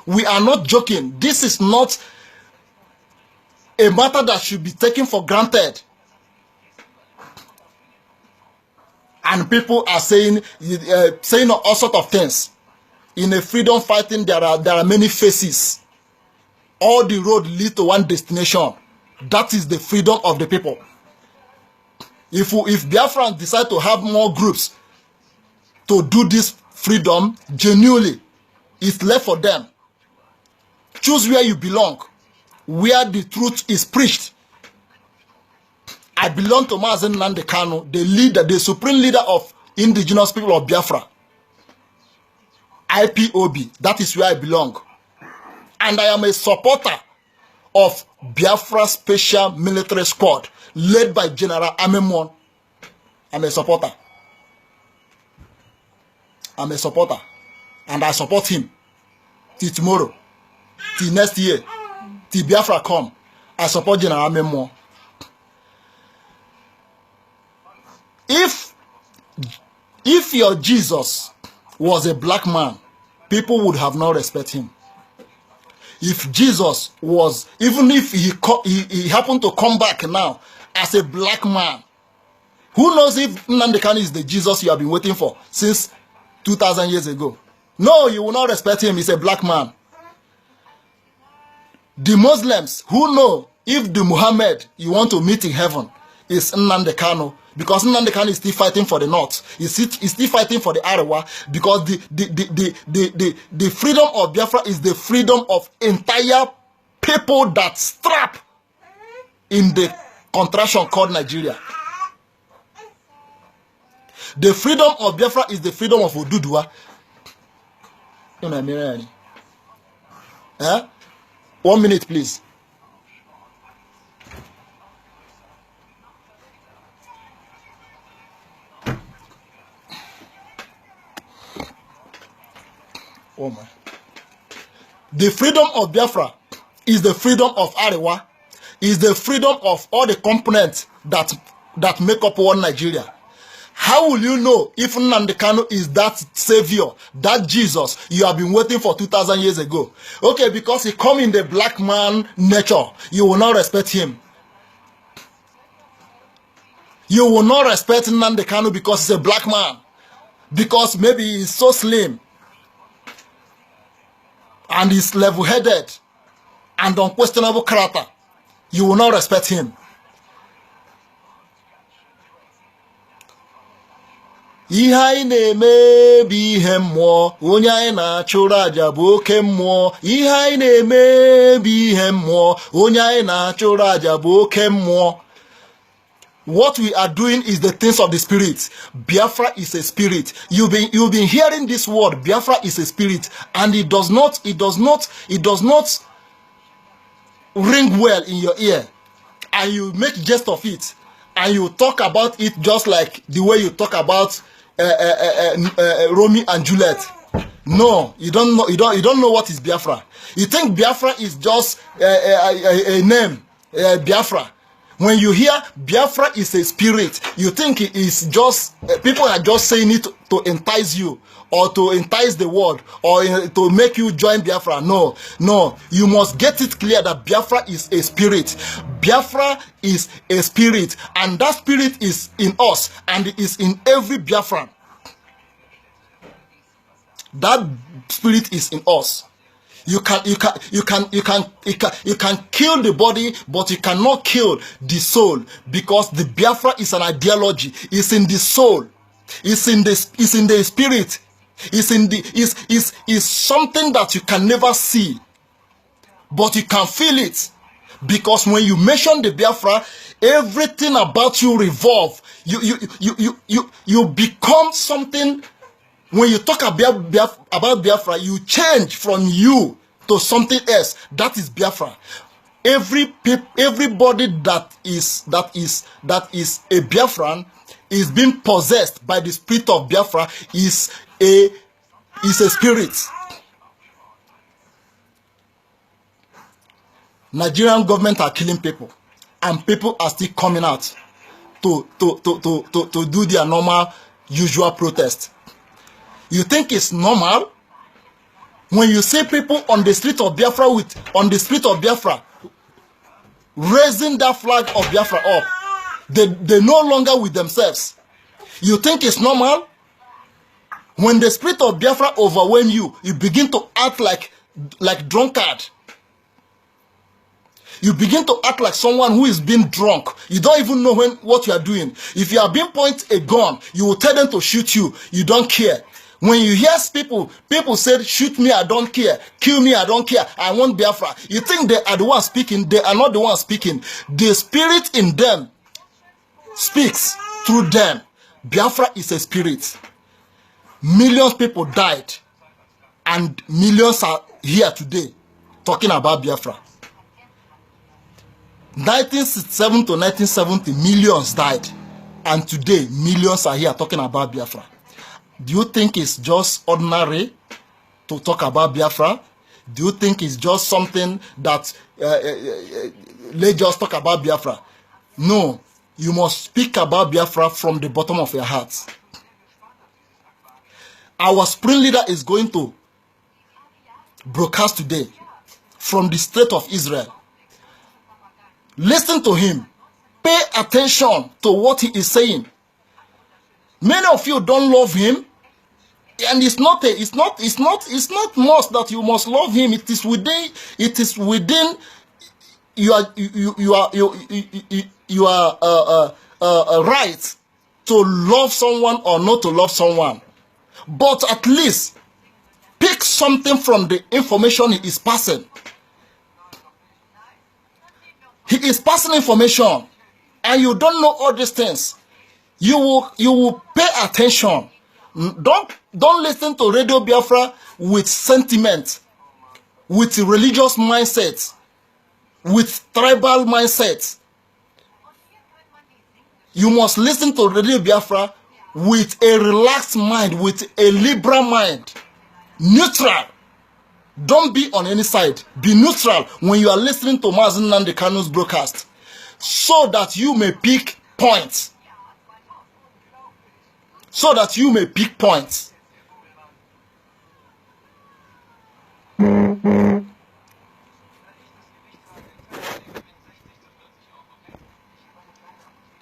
we are not joking. This is not a matter that should be taken for granted. And people are saying all sorts of things. In a freedom fighting, there are many faces. All the road lead to one destination. That is the freedom of the people. If Biafrans decide to have more groups to do this freedom genuinely, it's left for them. Choose where you belong, where the truth is preached. I belong to Nnamdi Kanu, the supreme leader of indigenous people of Biafra. Ipob, that is where I belong. And I am a supporter of Biafra Special Military Squad, led by General Amemon. I'm a supporter. I'm a supporter. And I support him till tomorrow, till next year, till Biafra come. I support General Amemon. If your Jesus was a black man, people would have not respect him. If Jesus was, even if he happened to come back now as a black man, who knows if Nnamdi Kanu is the Jesus you have been waiting for since 2,000 years ago? No, you will not respect him. He's a black man. The Muslims who know if the Muhammad you want to meet in heaven is Nnamdi Kanu, because Nnamdi Kanu is still fighting for the north. He's still fighting for the Arewa, because the freedom of Biafra is the freedom of entire people that strap in the contraction called Nigeria. The freedom of Biafra is the freedom of Oduduwa. Eh? 1 minute, please. Oh my. The freedom of Biafra is the freedom of Arewa, is the freedom of all the components that make up one Nigeria. How will you know if Nnamdi Kanu is that savior, that Jesus you have been waiting for 2,000 years ago? Okay, because he come in the black man nature, you will not respect him. You will not respect Nnamdi Kanu because he's a black man. Because maybe he's so slim and he's level-headed and unquestionable character. You will not respect him. ihe anyị na-eme bụ ihe mmụọ, onye anyị na-achụrụ aja bụ oke mmụọ. Ihe anyị na-eme bụ ihe mmụọ, onye anyị na-achụrụ aja bụ oke mmụọ. What we are doing is the things of the spirit. Biafra is a spirit. You've been hearing this word. Biafra is a spirit, and it does not ring well in your ear, and you make jest of it, and you talk about it just like the way you talk about Romeo and Juliet. No, you don't know. You don't know what is Biafra. You think Biafra is just a name, Biafra. When you hear Biafra is a spirit, you think it is just, people are just saying it to entice you, or to entice the world, or to make you join Biafra. No, no, you must get it clear that Biafra is a spirit. Biafra is a spirit, and that spirit is in us, and it is in every Biafran. That spirit is in us. You can kill the body, but you cannot kill the soul, because the Biafra is an ideology. It's in the soul. It's in the spirit. It's something that you can never see, but you can feel it, because when you mention the Biafra, everything about you revolve. You become something. When you talk about Biafra, you change from you to something else. That is Biafra. Everybody that is a Biafran is being possessed by the spirit of Biafra. Is a spirit. Nigerian government are killing people, and people are still coming out to do their normal, usual protest. You think it's normal when you see people on the street of Biafra raising that flag of Biafra up? They no longer with themselves. You think it's normal? When the spirit of Biafra overwhelm you, you begin to act like drunkard. You begin to act like someone who is being drunk. You don't even know what you are doing. If you are being pointed a gun, you will tell them to shoot you. You don't care. When you hear people say, shoot me, I don't care. Kill me, I don't care. I want Biafra. You think they are the ones speaking. They are not the ones speaking. The spirit in them speaks through them. Biafra is a spirit. Millions of people died, and millions are here today talking about Biafra. 1967 to 1970, millions died, and today millions are here talking about Biafra. Do you think it's just ordinary to talk about Biafra? Do you think it's just something that let's just talk about Biafra? No, you must speak about Biafra from the bottom of your heart. Our spring leader is going to broadcast today from the state of Israel. Listen to him. Pay attention to what he is saying. Many of you don't love him, and it's not must that you must love him. It is within your right to love someone or not to love someone. But at least pick something from the information he is passing. He is passing information, and you don't know all these things. You will pay attention. Don't listen to Radio Biafra with sentiment, with religious mindset, with tribal mindset. You must listen to Radio Biafra with a relaxed mind, with a liberal mind, neutral. Don't be on any side. Be neutral when you are listening to Nnamdi Kanu's broadcast, so that you may pick points. So that you may pick points.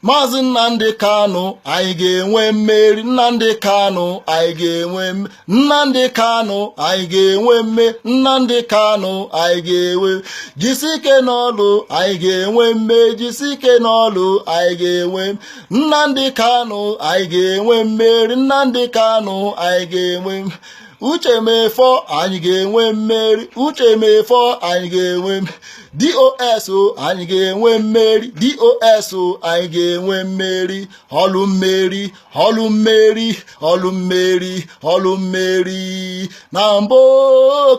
Maazị Nnamdi Kanu, anyị ga-enwe mmeri. Nnamdi Kanu, anyị ga-enwe Nnamdi Kanu, anyị ga-enwe mmeri. Nnamdi Kanu, anyị ga-enwe. Jisike n'ọlụ, anyị ga-enwe mmeri. Jisike n'ọlụ, anyị ga-enwe. Nnamdi Kanu, anyị ga-enwe mmeri. Nnamdi Kanu, anyị ga-enwe. Uche mefọ, anyị ga-enwe mmeri. Uche mefọ, anyị ga-enwe. DOS anyị ga-enwe mmeri. DOS anyị ga-enwe mmeri. Ọlụ mmeri, ọlụ mmeri, ọlụ mmeri, ọlụ mmeri. Na mbụ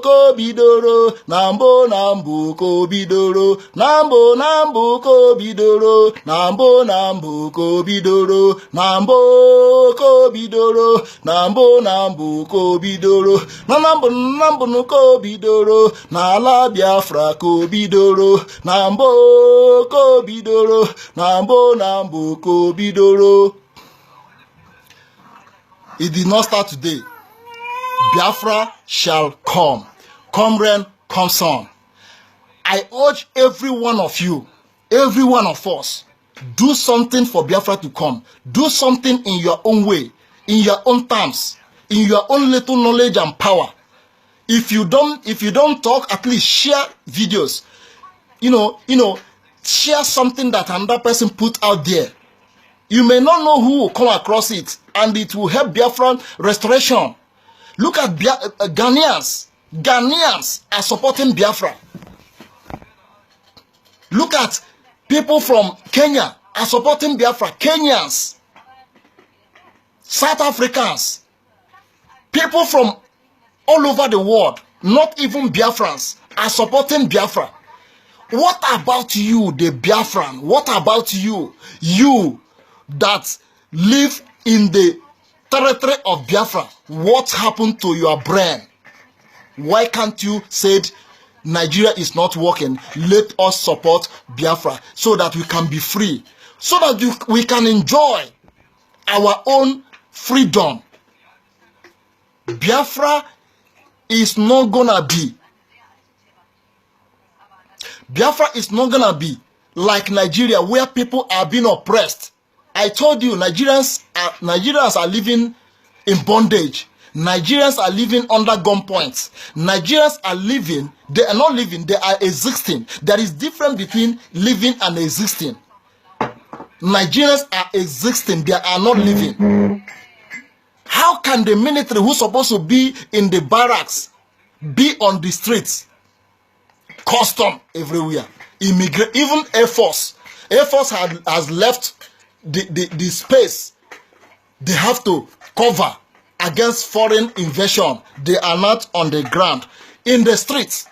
ka o bidoro, na mbụ na mbụ ka o bidoro, na mbụ na mbụ ka o bidoro, na mbụ na mbụ ka o bidoro, na mbụ ka o bidoro, na mbụ na mbụ ka o bidoro, na mbụ ka o bidoro, n'ala Biafra ka o bidoro. Na mbụ ka o bidoro, na mbụ ka o bidoro. It did not start today. Biafra shall come. Come rain, come sun. I urge every one of you, every one of us, do something for Biafra to come. Do something in your own way, in your own terms, in your own little knowledge and power. If you don't talk, at least share videos. Share something that another person put out there. You may not know who will come across it, and it will help Biafran restoration. Look at Ghanaians. Ghanaians are supporting Biafra. Look at people from Kenya are supporting Biafra. Kenyans, South Africans, people from all over the world, not even Biafrans, are supporting Biafra. What about you, the Biafran? What about you? You that live in the territory of Biafra. What happened to your brain? Why can't you say Nigeria is not working? Let us support Biafra so that we can be free. So that we can enjoy our own freedom. Biafra is not gonna be. Biafra is not gonna be like Nigeria, where people are being oppressed. I told you, Nigerians are living in bondage. Nigerians are living under gunpoint. Nigerians are living, they are not living, they are existing. There is difference between living and existing. Nigerians are existing, they are not living. How can the military, who's supposed to be in the barracks, be on the streets? Custom everywhere. Immigrant, even Air Force. Air Force has left the space. They have to cover against foreign invasion. They are not on the ground. In the streets.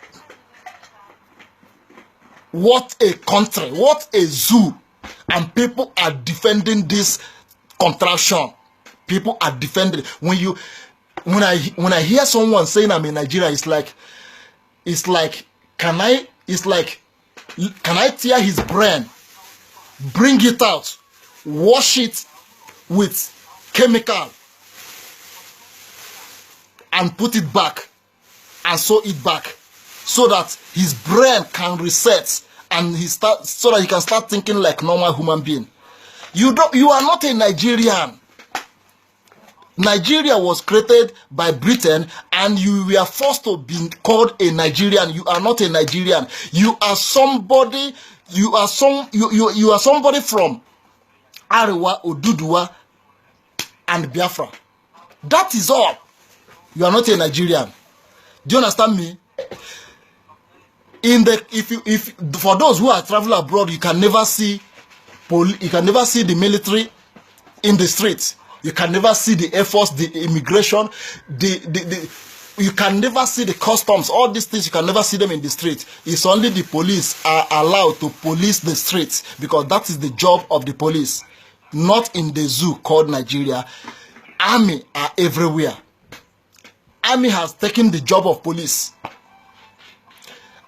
What a country. What a zoo. And people are defending this contraction. People are defending. When I hear someone saying I'm in Nigeria, it's like can I tear his brain, bring it out, wash it with chemical, and put it back, and sew it back, so that his brain can reset, and so that he can start thinking like normal human being. You are not a Nigerian. Nigeria was created by Britain, and you were forced to be called a Nigerian. You are not a Nigerian. You are somebody. You are somebody from Arewa, Oduduwa, and Biafra. That is all. You are not a Nigerian. Do you understand me? If for those who are traveling abroad, you can never see the military in the streets. You can never see the Air Force, the immigration, you can never see the customs. All these things, you can never see them in the street. It's only the police are allowed to police the streets, because that is the job of the police. Not in the zoo called Nigeria. Army are everywhere. Army has taken the job of police.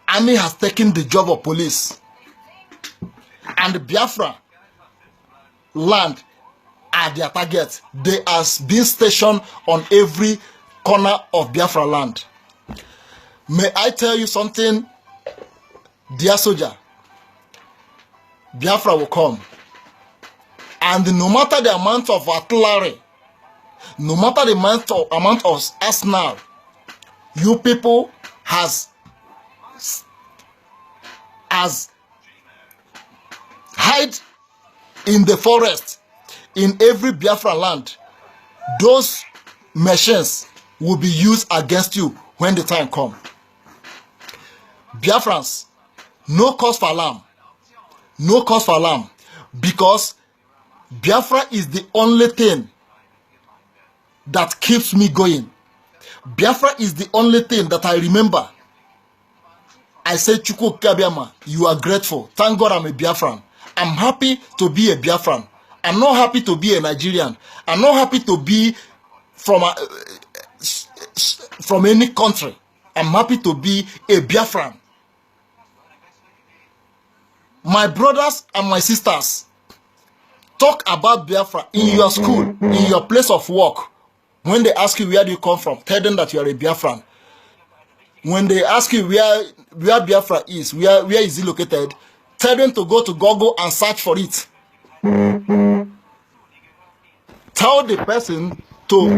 Army has taken the job of police. And Biafra land are their target. They are being stationed on every corner of Biafra land. May I tell you something, dear soldier? Biafra will come. And no matter the amount of artillery, no matter the amount of arsenal, you people has hide in the forest, in every Biafra land. Those machines will be used against you when the time comes. Biafrans, no cause for alarm. No cause for alarm. Because Biafra is the only thing that keeps me going. Biafra is the only thing that I remember. I say, Chukwu Kabiama, you are grateful. Thank God I'm a Biafran. I'm happy to be a Biafran. I'm not happy to be a Nigerian. I'm not happy to be from any country. I'm happy to be a Biafran. My brothers and my sisters, talk about Biafra in your school, in your place of work. When they ask you where do you come from, tell them that you are a Biafran. When they ask you where Biafra is, where is it located, tell them to go to Google and search for it. Tell the person to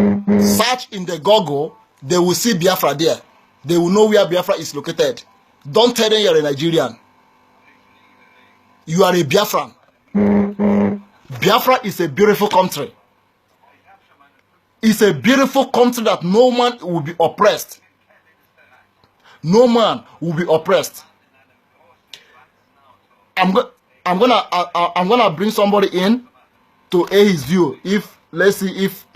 search in the Google, they will see Biafra there. They will know where Biafra is located. Don't tell them you're a Nigerian. You are a Biafran. Biafra is a beautiful country. It's a beautiful country that no man will be oppressed. No man will be oppressed. I'm gonna bring somebody in to air his view. Let's see if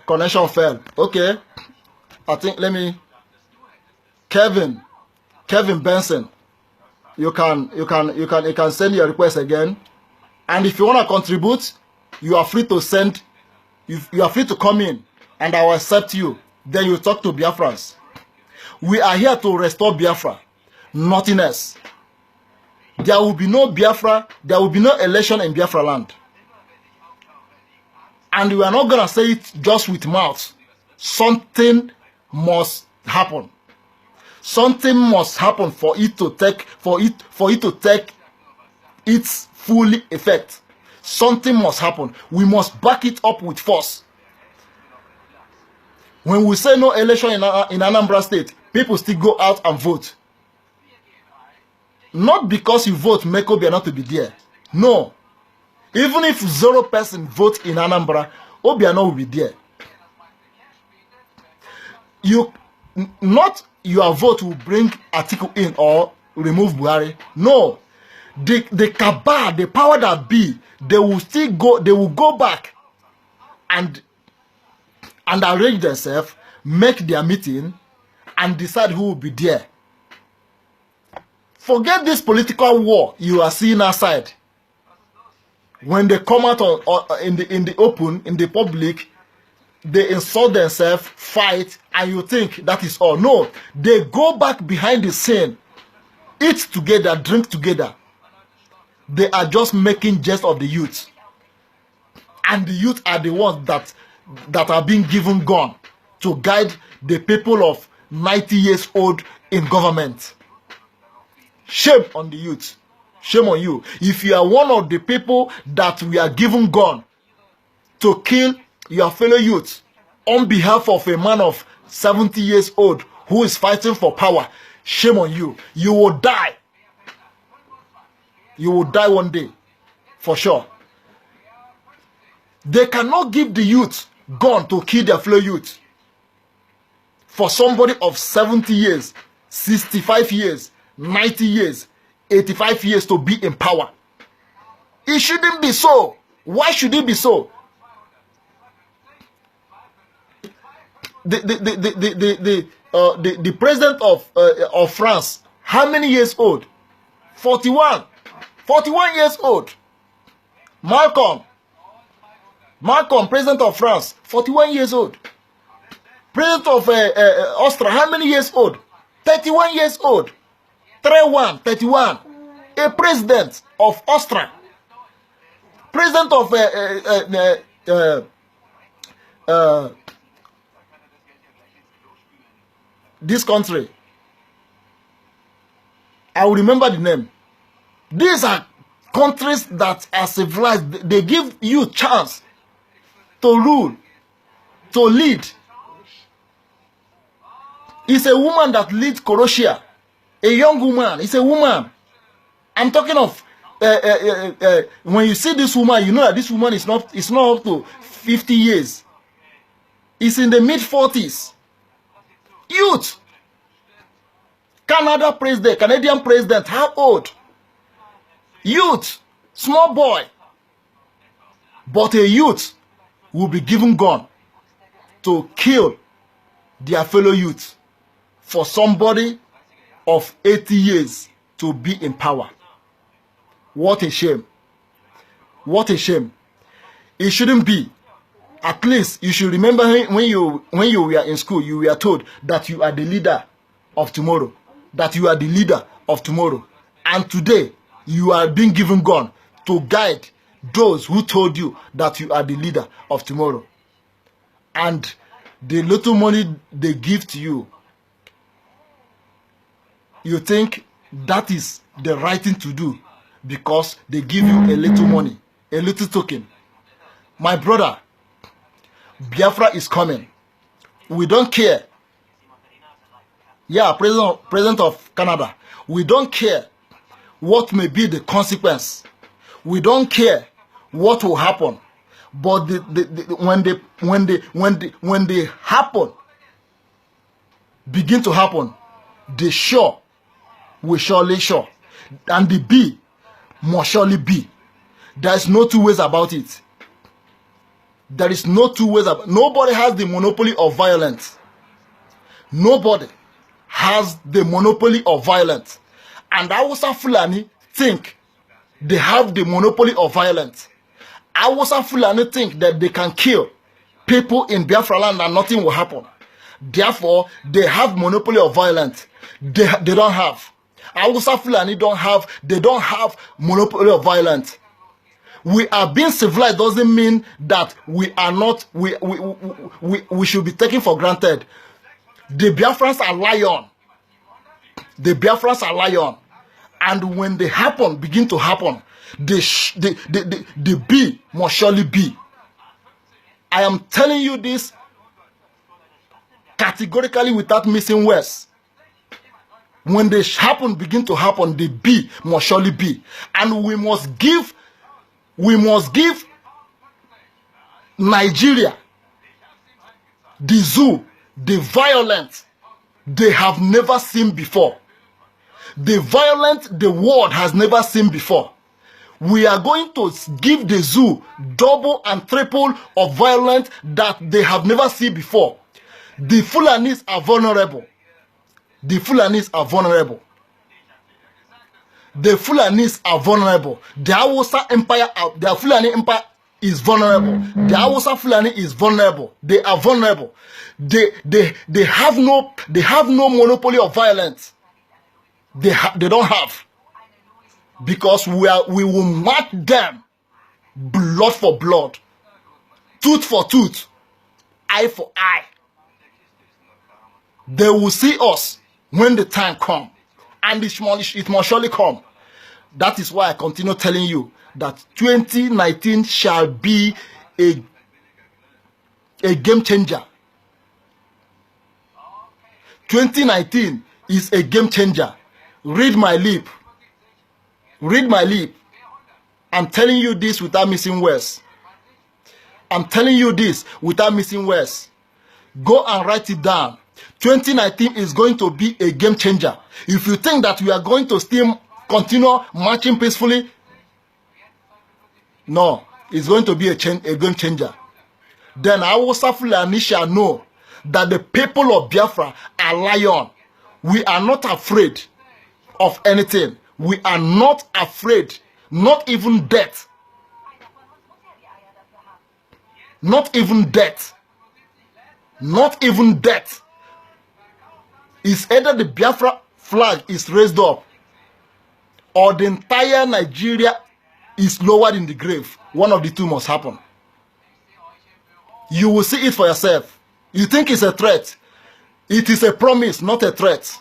connection failed. Okay, I think Kevin Benson, you can send your request again, and if you want to contribute, you are free to send. You are free to come in, and I will accept you. Then you talk to Biafrans. We are here to restore Biafra, nothing else. There will be no Biafra, there will be no election in Biafra land. And we are not gonna say it just with mouth. Something must happen. Something must happen for it to take its full effect. Something must happen. We must back it up with force. When we say no election in Anambra State, people still go out and vote. Not because you vote, make Obia not to be there. No. Even if 0% vote in Anambra, Obiano will be there. Not your vote will bring Atiku in or remove Buhari. No. The cabal, the power that be, they will go back and arrange themselves, make their meeting, and decide who will be there. Forget this political war you are seeing outside. When they come out in the open, in the public, they insult themselves, fight, and you think that is all. No, they go back behind the scene, eat together, drink together. They are just making jest of the youth. And the youth are the ones that are being given gun to guide the people of 90 years old in government. Shame on the youth. Shame on you. If you are one of the people that we are given gun to kill your fellow youth on behalf of a man of 70 years old who is fighting for power, shame on you. You will die. You will die one day. For sure. They cannot give the youth gun to kill their fellow youth. For somebody of 70 years, 65 years, 90 years, 85 years to be in power. It shouldn't be so. Why should it be so? The president of France, how many years old? 41. 41 years old. Macron, president of France, 41 years old. President of Austria, how many years old? 31 years old. 31. A president of Austria. President of this country. I will remember the name. These are countries that are civilized. They give you chance to rule, to lead. It's a woman that leads Croatia. A young woman. It's a woman. I'm talking of when you see this woman, you know that this woman is not up to 50 years. It's in the mid-40s. Youth. Canadian president, how old? Youth. Small boy. But a youth will be given gun to kill their fellow youth for somebody of 80 years to be in power. What a shame. What a shame. It shouldn't be. At least you should remember when you were in school, you were told that you are the leader of tomorrow. That you are the leader of tomorrow. And today, you are being given gun to guide those who told you that you are the leader of tomorrow. And the little money they give to you, you think that is the right thing to do because they give you a little money, a little token. My brother, Biafra is coming. We don't care. Yeah, President of Canada. We don't care what may be the consequence. We don't care what will happen. But when they happen, begin to happen, the sure will surely sure, and the be must surely be. There is no two ways about it. There is no two ways about. Nobody has the monopoly of violence. Nobody has the monopoly of violence. And Hausa Fulani think they have the monopoly of violence. Hausa Fulani think that they can kill people in Biafra land and nothing will happen. Therefore, they have monopoly of violence. They don't have. Hausa Fulani don't have monopoly of violence. We are being civilized doesn't mean that we are not, we should be taken for granted. The Biafrans are lion. The Biafrans are lion. And when they happen, begin to happen, the be must surely be. I am telling you this categorically without missing words. When they happen, begin to happen, the be must surely be. And we must give Nigeria, the zoo, the violence they have never seen before. The violence the world has never seen before. We are going to give the zoo double and triple of violence that they have never seen before. The Fulanis are vulnerable. The Fulanis are vulnerable. The Fulanis are vulnerable. The Hausa Empire, the Fulani Empire is vulnerable. The Hausa Fulani is vulnerable. They are vulnerable. They have no monopoly of violence. They don't have. Because we will mark them blood for blood, tooth for tooth, eye for eye. They will see us when the time comes, and it must surely come. That is why I continue telling you that 2019 shall be a game changer. 2019 is a game changer. Read my lip. Read my lip. I'm telling you this without missing words. I'm telling you this without missing words. Go and write it down. 2019 is going to be a game changer. If you think that we are going to still continue marching peacefully, no, it's going to be a game changer. Then Hausa Fulani shall know that the people of Biafra are lion. We are not afraid of anything. We are not afraid, not even death. Not even death. Not even death. It's either the Biafra flag is raised up or the entire Nigeria is lowered in the grave. One of the two must happen. You will see it for yourself. You think it's a threat. It is a promise, not a threat.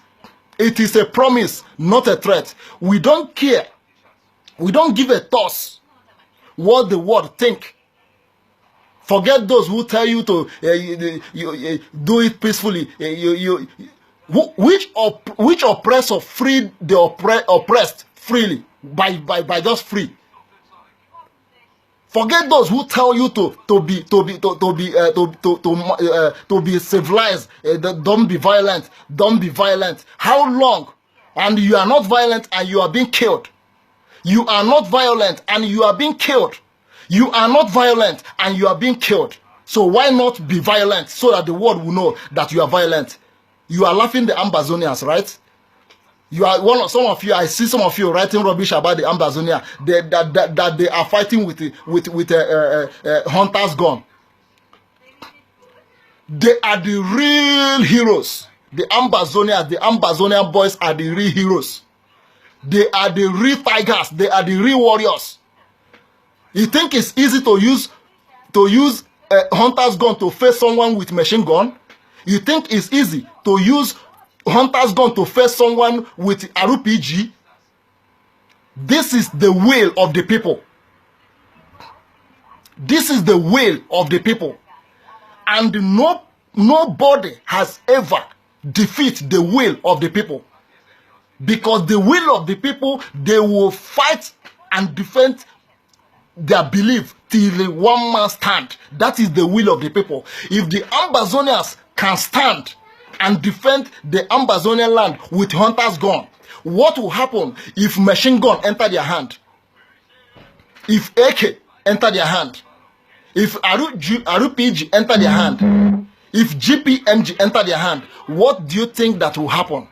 It is a promise, not a threat. We don't care We don't give a toss what the world think. Forget those who tell you to do it peacefully. Which oppressor freed the oppressed freely by just free? Forget those who tell you to be civilized. Don't be violent. Don't be violent. How long? And you are not violent and you are being killed. You are not violent and you are being killed. You are not violent and you are being killed. So why not be violent so that the world will know that you are violent? You are laughing the Ambazonians, right? You are some of you. I see some of you writing rubbish about the Ambazonia. That they are fighting with hunters gun. They are the real heroes. The Ambazonian boys are the real heroes. They are the real tigers. They are the real warriors. You think it's easy to use hunter's gun to face someone with machine gun? You think it's easy to use hunter's gun to face someone with RPG? This is the will of the people. This is the will of the people. And nobody has ever defeated the will of the people. Because the will of the people, they will fight and defend their belief till a one man stand. That is the will of the people. If the Ambazonians can stand and defend the Ambazonian land with hunter's gun, what will happen if machine gun enter their hand? If AK enter their hand? If RPG enter their hand? If GPMG enter their hand? What do you think that will happen?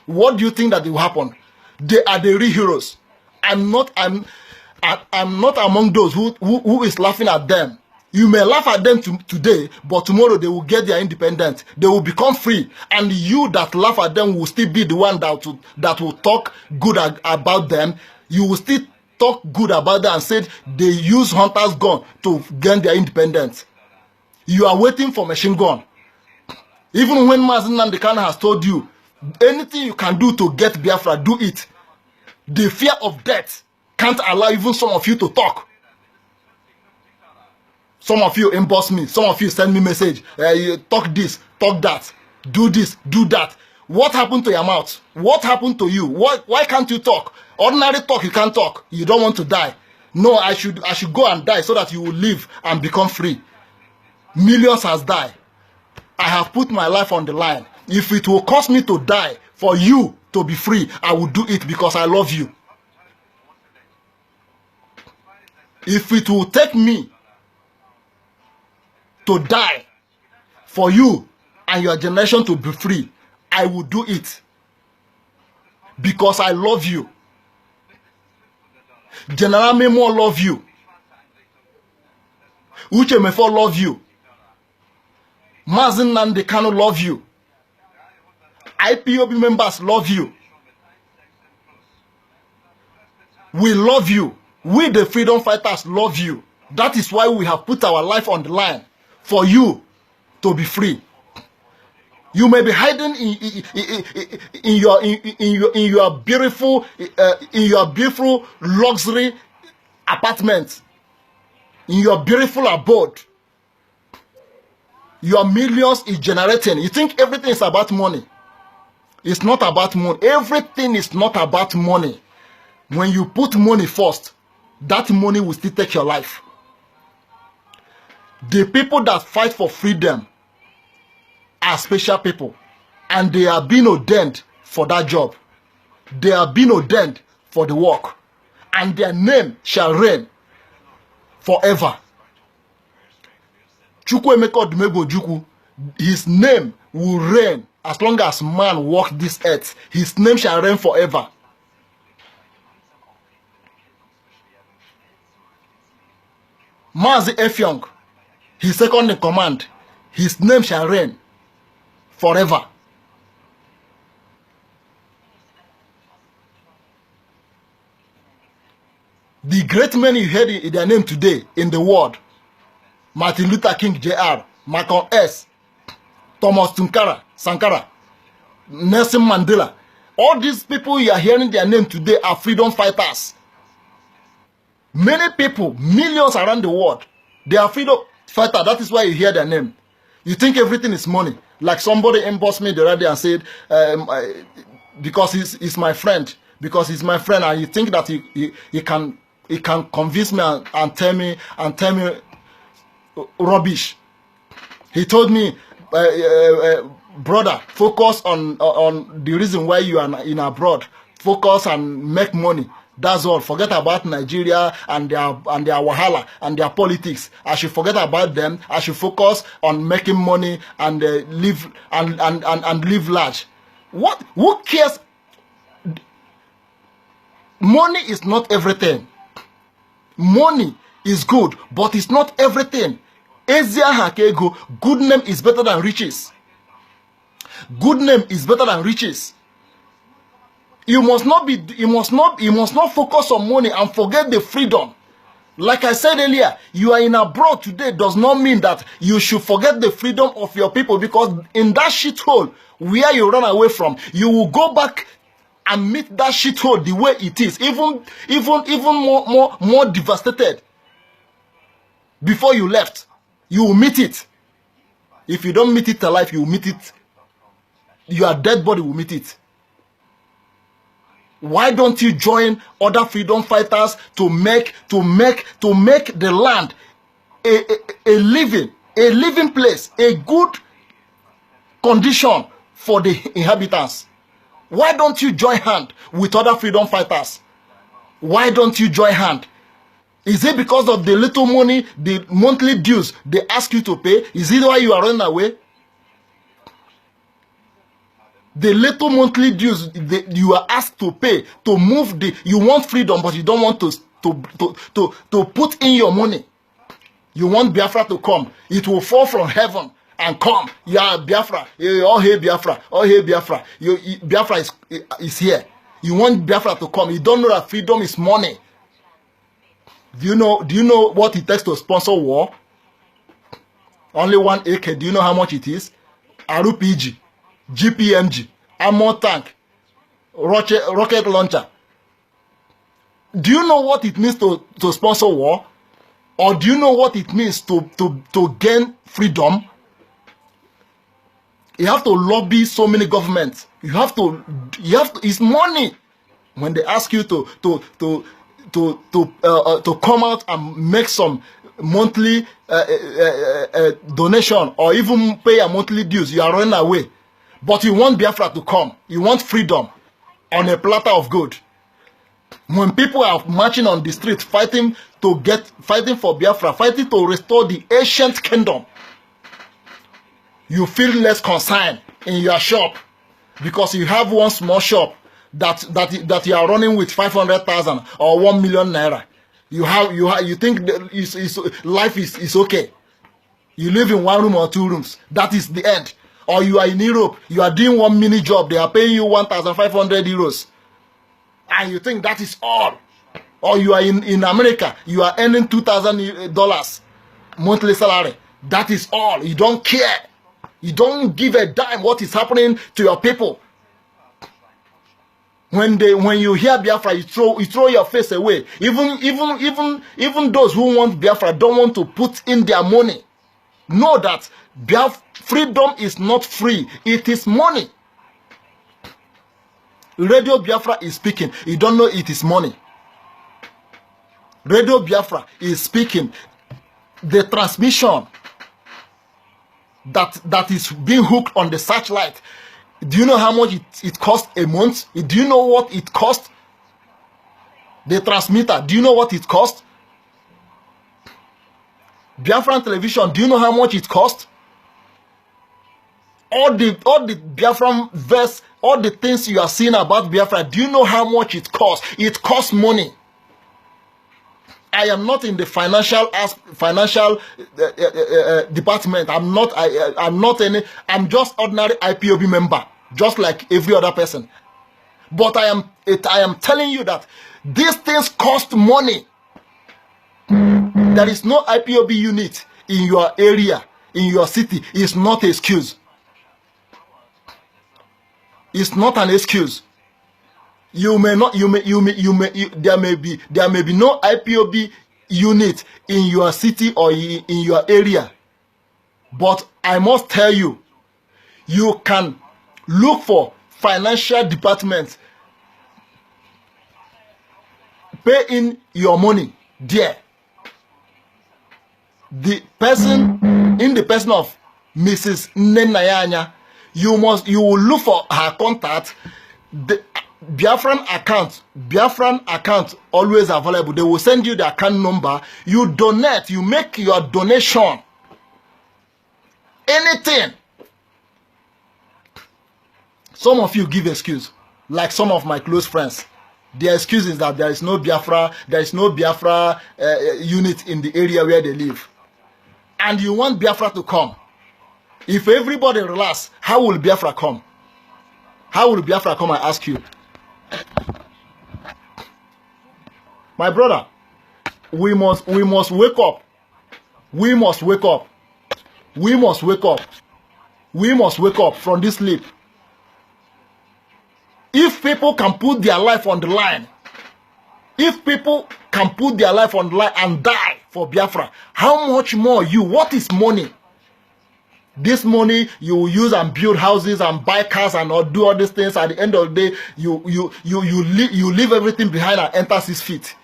What do you think that will happen? They are the real heroes. I'm not among those who is laughing at them. You may laugh at them today, but tomorrow they will get their independence. They will become free. And you that laugh at them will still be the one that will talk good about them. You will still talk good about them and say they use hunter's gun to gain their independence. You are waiting for machine gun. Even when Nnamdi Kanu has told you, anything you can do to get Biafra, do it. The fear of death can't allow even some of you to talk. Some of you inbox me. Some of you send me message. You talk this, talk that. Do this, do that. What happened to your mouth? What happened to you? Why can't you talk? Ordinary talk, you can't talk. You don't want to die. No, I should go and die so that you will live and become free. Millions has died. I have put my life on the line. If it will cost me to die for you to be free, I will do it because I love you. If it will take me to die for you and your generation to be free, I will do it because I love you. General Memo love you. Uche Mefo love you. Nnamdi Kanu love you. IPOB members love you. We love you. We the freedom fighters love you. That is why we have put our life on the line for you to be free. You may be hiding in your beautiful luxury apartment, in your beautiful abode. Your millions is generating. You think everything is about money? It's not about money. Everything is not about money. When you put money first, that money will still take your life. The people that fight for freedom are special people, and they are being ordained for that job. They are being ordained for the work, and their name shall reign forever. Chukwuemeka Odumegwu Ojukwu, his name will reign as long as man walks this earth. His name shall reign forever. Mazi Effiong, his second in command, his name shall reign forever. The great men you heard in their name today in the world, Martin Luther King Jr., Malcolm S., Thomas Sankara, Nelson Mandela, all these people you are hearing their name today are freedom fighters. Many people, millions around the world, they are freedom fighter. That is why you hear their name. You think everything is money. Like somebody embossed me the other day and said, because he's my friend, and you think that he can convince me and tell me rubbish. He told me, brother, focus on the reason why you are in abroad. Focus and make money. That's all. Forget about Nigeria and their wahala and their politics. I should forget about them. I should focus on making money and live and live large. What? Who cares? Money is not everything. Money is good, but it's not everything. Good name is better than riches. Good name is better than riches. You must not focus on money and forget the freedom. Like I said earlier, you are in abroad today does not mean that you should forget the freedom of your people, because in that shithole where you run away from, you will go back and meet that shithole the way it is, even more devastated. Before you left, you will meet it. If you don't meet it alive, you will meet it. Your dead body will meet it. Why don't you join other freedom fighters to make the land a living place, a good condition for the inhabitants? Why don't you join hand with other freedom fighters? Why don't you join hand? Is it because of the little money, the monthly dues they ask you to pay? Is it why you are running away? The little monthly dues you are asked to pay to move you want freedom, but you don't want to put in your money. You want Biafra to come. It will fall from heaven and come. Yeah, Biafra. Oh, hey, Biafra. Oh, hey, Biafra. Biafra is here. You want Biafra to come. You don't know that freedom is money. Do you know what it takes to sponsor war? Only 1 acre. Do you know how much it is? RPG. GPMG, armor tank, rocket launcher. Do you know what it means to sponsor war? Or do you know what it means to gain freedom? You have to lobby so many governments. You have to, it's money. When they ask you to come out and make some monthly donation or even pay a monthly dues, you are running away. But you want Biafra to come. You want freedom on a platter of gold. When people are marching on the street, fighting for Biafra, fighting to restore the ancient kingdom, you feel less concerned in your shop because you have one small shop that you are running with 500,000 or 1 million naira. You think that life is okay. You live in 1 room or 2 rooms. That is the end. Or you are in Europe, you are doing one mini job, they are paying you 1,500 euros. And you think that is all. Or you are in America, you are earning $2,000 monthly salary. That is all. You don't care. You don't give a dime what is happening to your people. When you hear Biafra, you throw your face away. Even those who want Biafra don't want to put in their money. Know that freedom is not free. It is money. Radio Biafra is speaking. You don't know it is money. Radio Biafra is speaking. The transmission that is being hooked on the satellite. Do you know how much it costs a month? Do you know what it costs? The transmitter. Do you know what it costs? Biafran television, do you know how much it costs? All the Biafran verse, all the things you are seeing about Biafra, do you know how much it costs? It costs money. I am not in the financial department. I'm just ordinary IPOB member, just like every other person. But I am telling you that these things cost money. There is no IPOB unit in your area, in your city. It's not an excuse. It's not an excuse. You may not, there may be no IPOB unit in your city or in your area. But I must tell you, you can look for financial departments, pay in your money there. The person, in the person of Mrs. Nnenayanya, you will look for her contact. The Biafran account always available. They will send you the account number. You donate, you make your donation. Anything. Some of you give excuse, like some of my close friends. Their excuse is that there is no Biafra unit in the area where they live. And you want Biafra to come. If everybody relax, how will Biafra come? How will Biafra come, I ask you? My brother, we must wake up. We must wake up. We must wake up. We must wake up from this sleep. If people can put their life on the line, if people can put their life on the line and die for Biafra, how much more you? What is money? This money you will use and build houses and buy cars and do all these things. At the end of the day, you leave everything behind and enter 6 feet.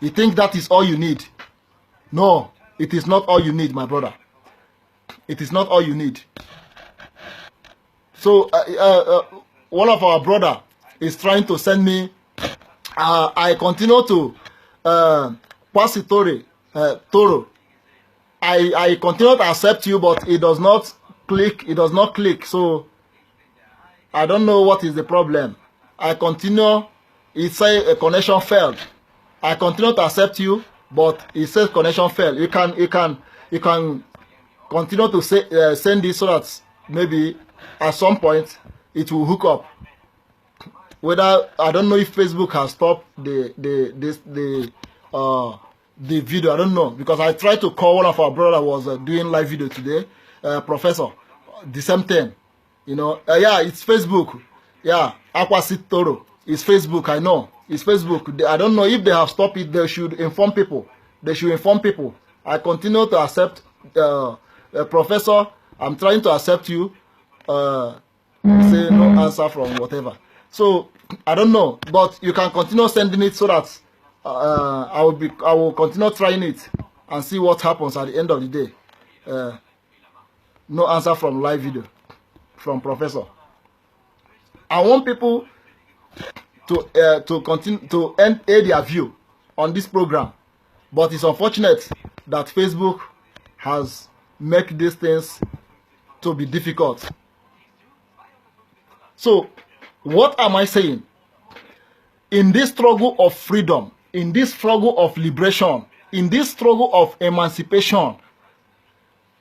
You think that is all you need? No, it is not all you need, my brother. It is not all you need. So one of our brother is trying to send me. I continue to pass it Toro. I continue to accept you, but it does not click. It does not click. So I don't know what is the problem. I continue. It says a connection failed. I continue to accept you, but it says connection failed. You can continue to say, send this so that maybe at some point it will hook up. Whether I don't know if Facebook has stopped the video. I don't know, because I tried to call one of our brother was doing live video today, Professor. The same thing, you know. Yeah, it's Facebook. Yeah, Aquasit Toro. It's Facebook. I know it's Facebook. I don't know if they have stopped it. They should inform people. They should inform people. I continue to accept, Professor. I'm trying to accept you. Say no answer from whatever. So I don't know, but you can continue sending it so that I will continue trying it and see what happens at the end of the day. No answer from live video from Professor. I want people to continue to aid their view on this program, but it's unfortunate that Facebook has made these things to be difficult. So what am I saying? In this struggle of freedom, in this struggle of liberation, in this struggle of emancipation,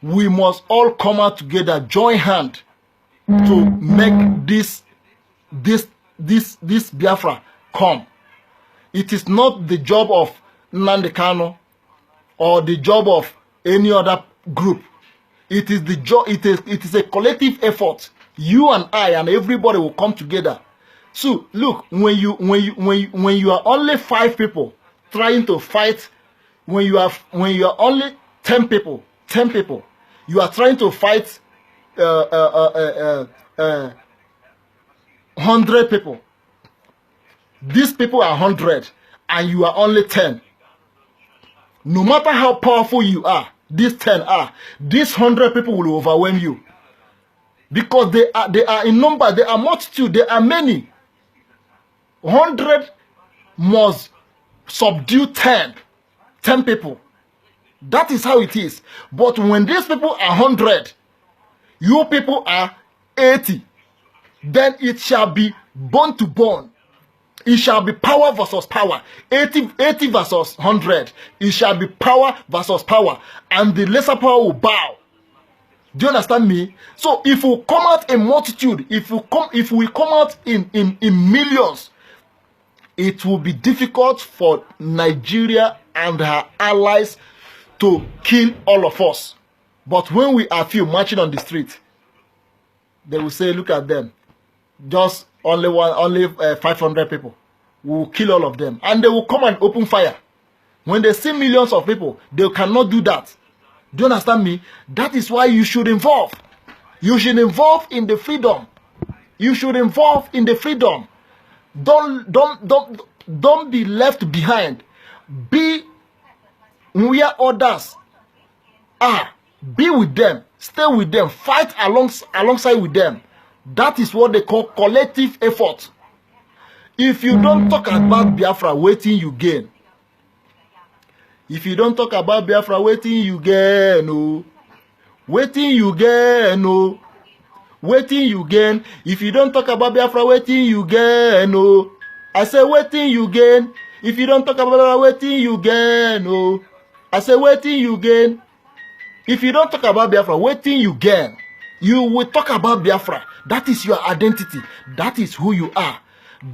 we must all come out together, join hand to make this Biafra come. It is not the job of Nnamdi Kanu or the job of any other group. It is the job. It is a collective effort. You and I and everybody will come together. So look, when you are only 5 people trying to fight, when you are only 10 people, you are trying to fight 100 people. These people are 100 and you are only 10. No matter how powerful you are, these 10 are, these 100 people will overwhelm you. Because they are in number, they are multitude, they are many. 100 must subdue 10 people. That is how it is. But when these people are 100, you people are 80, then it shall be bone to bone. It shall be power versus power. 80 versus 100. It shall be power versus power. And the lesser power will bow. Do you understand me? So if we come out in multitude, if we come out in millions, it will be difficult for Nigeria and her allies to kill all of us. But when we are few marching on the street, they will say, look at them. just only 500 people. We will kill all of them, and they will come and open fire. When they see millions of people, they cannot do that. Do you understand me? That is why you should involve. You should involve in the freedom. You should involve in the freedom. Don't be left behind. Be where others are. Be with them. Stay with them. Fight alongside with them. That is what they call collective effort. If you don't talk about Biafra, waiting you gain. If you don't talk about Biafra, waiting you gain. No. Waiting you gain. No. Waiting you gain. If you don't talk about Biafra, waiting you gain. No. I say waiting you gain. If you don't talk about Biafra, waiting you gain. No. I say waiting you gain. If you don't talk about Biafra, waiting you gain. You will talk about Biafra. That is your identity. That is who you are.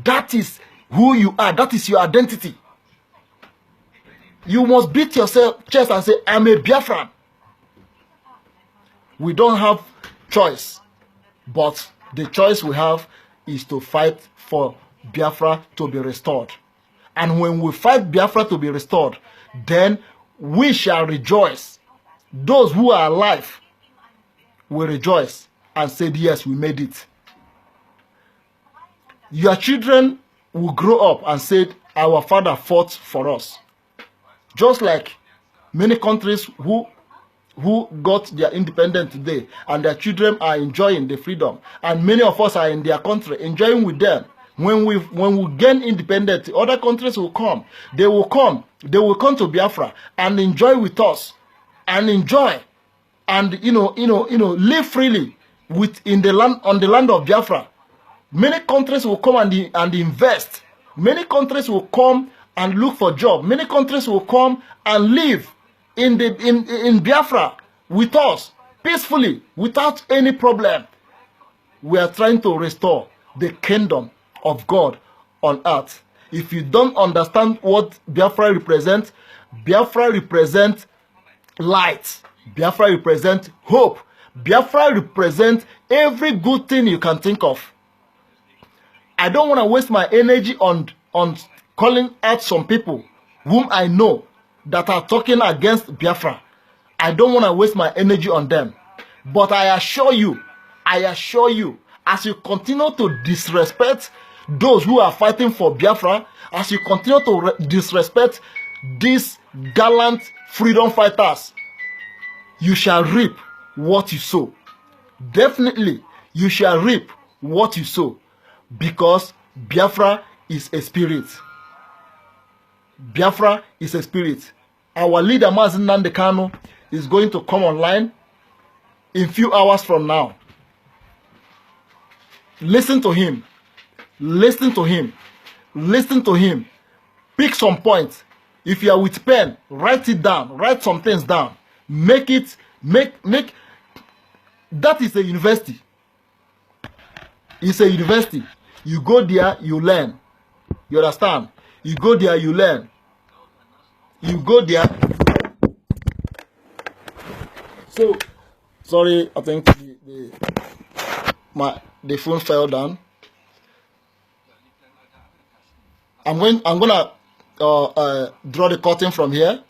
That is who you are. That is your identity. You must beat yourself chest and say, I'm a Biafran. We don't have choice. But the choice we have is to fight for Biafra to be restored. And when we fight Biafra to be restored, then we shall rejoice. Those who are alive will rejoice and say, yes, we made it. Your children will grow up and say, our father fought for us. Just like many countries who got their independence today, and their children are enjoying the freedom, and many of us are in their country enjoying with them. When we gain independence, other countries will come. They will come to Biafra and enjoy with us, and enjoy, and live freely on the land of Biafra. Many countries will come and invest. Many countries will come and look for jobs. Many countries will come and live in Biafra with us peacefully, without any problem. We are trying to restore the kingdom of God on earth. If you don't understand what Biafra represents light. Biafra represents hope. Biafra represents every good thing you can think of. I don't want to waste my energy on calling out some people whom I know that are talking against Biafra. I don't want to waste my energy on them. But I assure you, as you continue to disrespect those who are fighting for Biafra, as you continue to disrespect these gallant freedom fighters, you shall reap what you sow. Definitely, you shall reap what you sow. Because Biafra is a spirit. Biafra is a spirit. Our leader, Nnamdi Kanu, is going to come online in few hours from now. Listen to him. Listen to him. Listen to him. Pick some points. If you are with pen, write it down. Write some things down. Make that is a university. It's a university. You go there, you learn. You understand? You go there, you learn. You go there. So, sorry, I think the phone fell down. I'm gonna draw the curtain from here,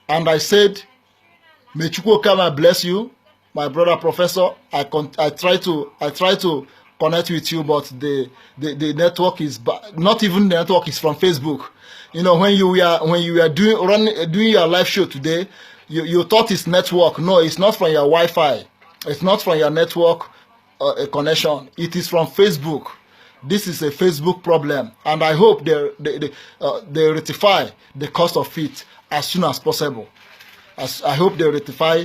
and I said, may Chukwukama bless you, my brother professor. I try to connect with you, but the network is not even the network is from Facebook. You know, when you were doing your live show today, you thought it's network. No, it's not from your Wi-Fi. It's not from your network connection. It is from Facebook. This is a Facebook problem, and I hope they rectify the cause of it as soon as possible. I hope they rectify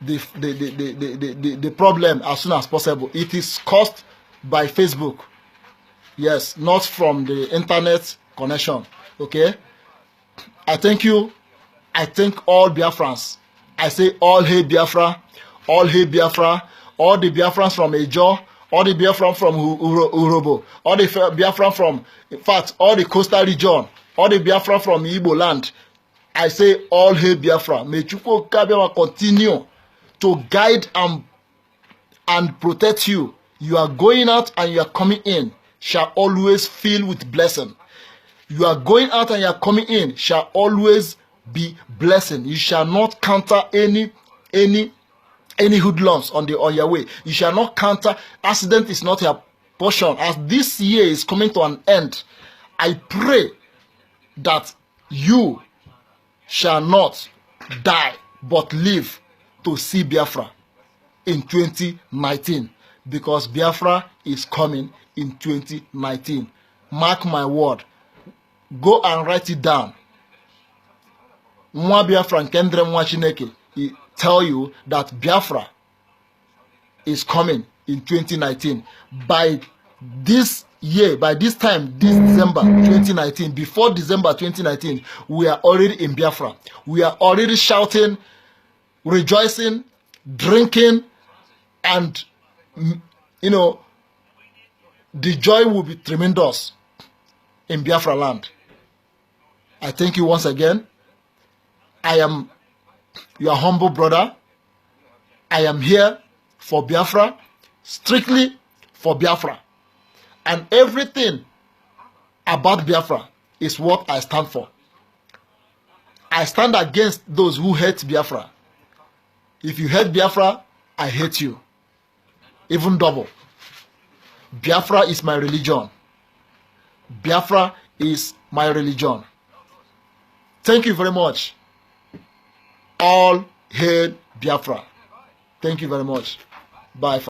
the problem as soon as possible. It is caused by Facebook, yes, not from the internet connection. Okay, I thank you. I thank all Biafrans. I say all hail Biafra, all hail Biafra, all the Biafrans from Ejo, all the Biafrans from Urobo, all the Biafrans from, in fact, all the coastal region, all the Biafrans from Igbo land. I say all hail Biafra. May Chukwukabiyama continue to guide and protect you. You are going out and you are coming in shall always fill with blessing. You are going out and you are coming in shall always be blessing. You shall not counter any hoodlums on your way. You shall not counter. Accident is not your portion. As this year is coming to an end, I pray that you shall not die but live to see Biafra in 2019, because Biafra is coming in 2019. Mark my word. Go and write it down. Nwa Biafra nkendre nwa Chineke, he tell you that Biafra is coming in 2019. By this year, by this time, this December 2019, before December 2019, we are already in Biafra. We are already shouting, rejoicing, drinking, and you know, the joy will be tremendous in Biafra land. I thank you once again. I am your humble brother. I am here for Biafra, strictly for Biafra. And everything about Biafra is what I stand for. I stand against those who hate Biafra. If you hate Biafra, I hate you. Even double. Biafra is my religion. Biafra is my religion. Thank you very much. All hail Biafra. Thank you very much. Bye.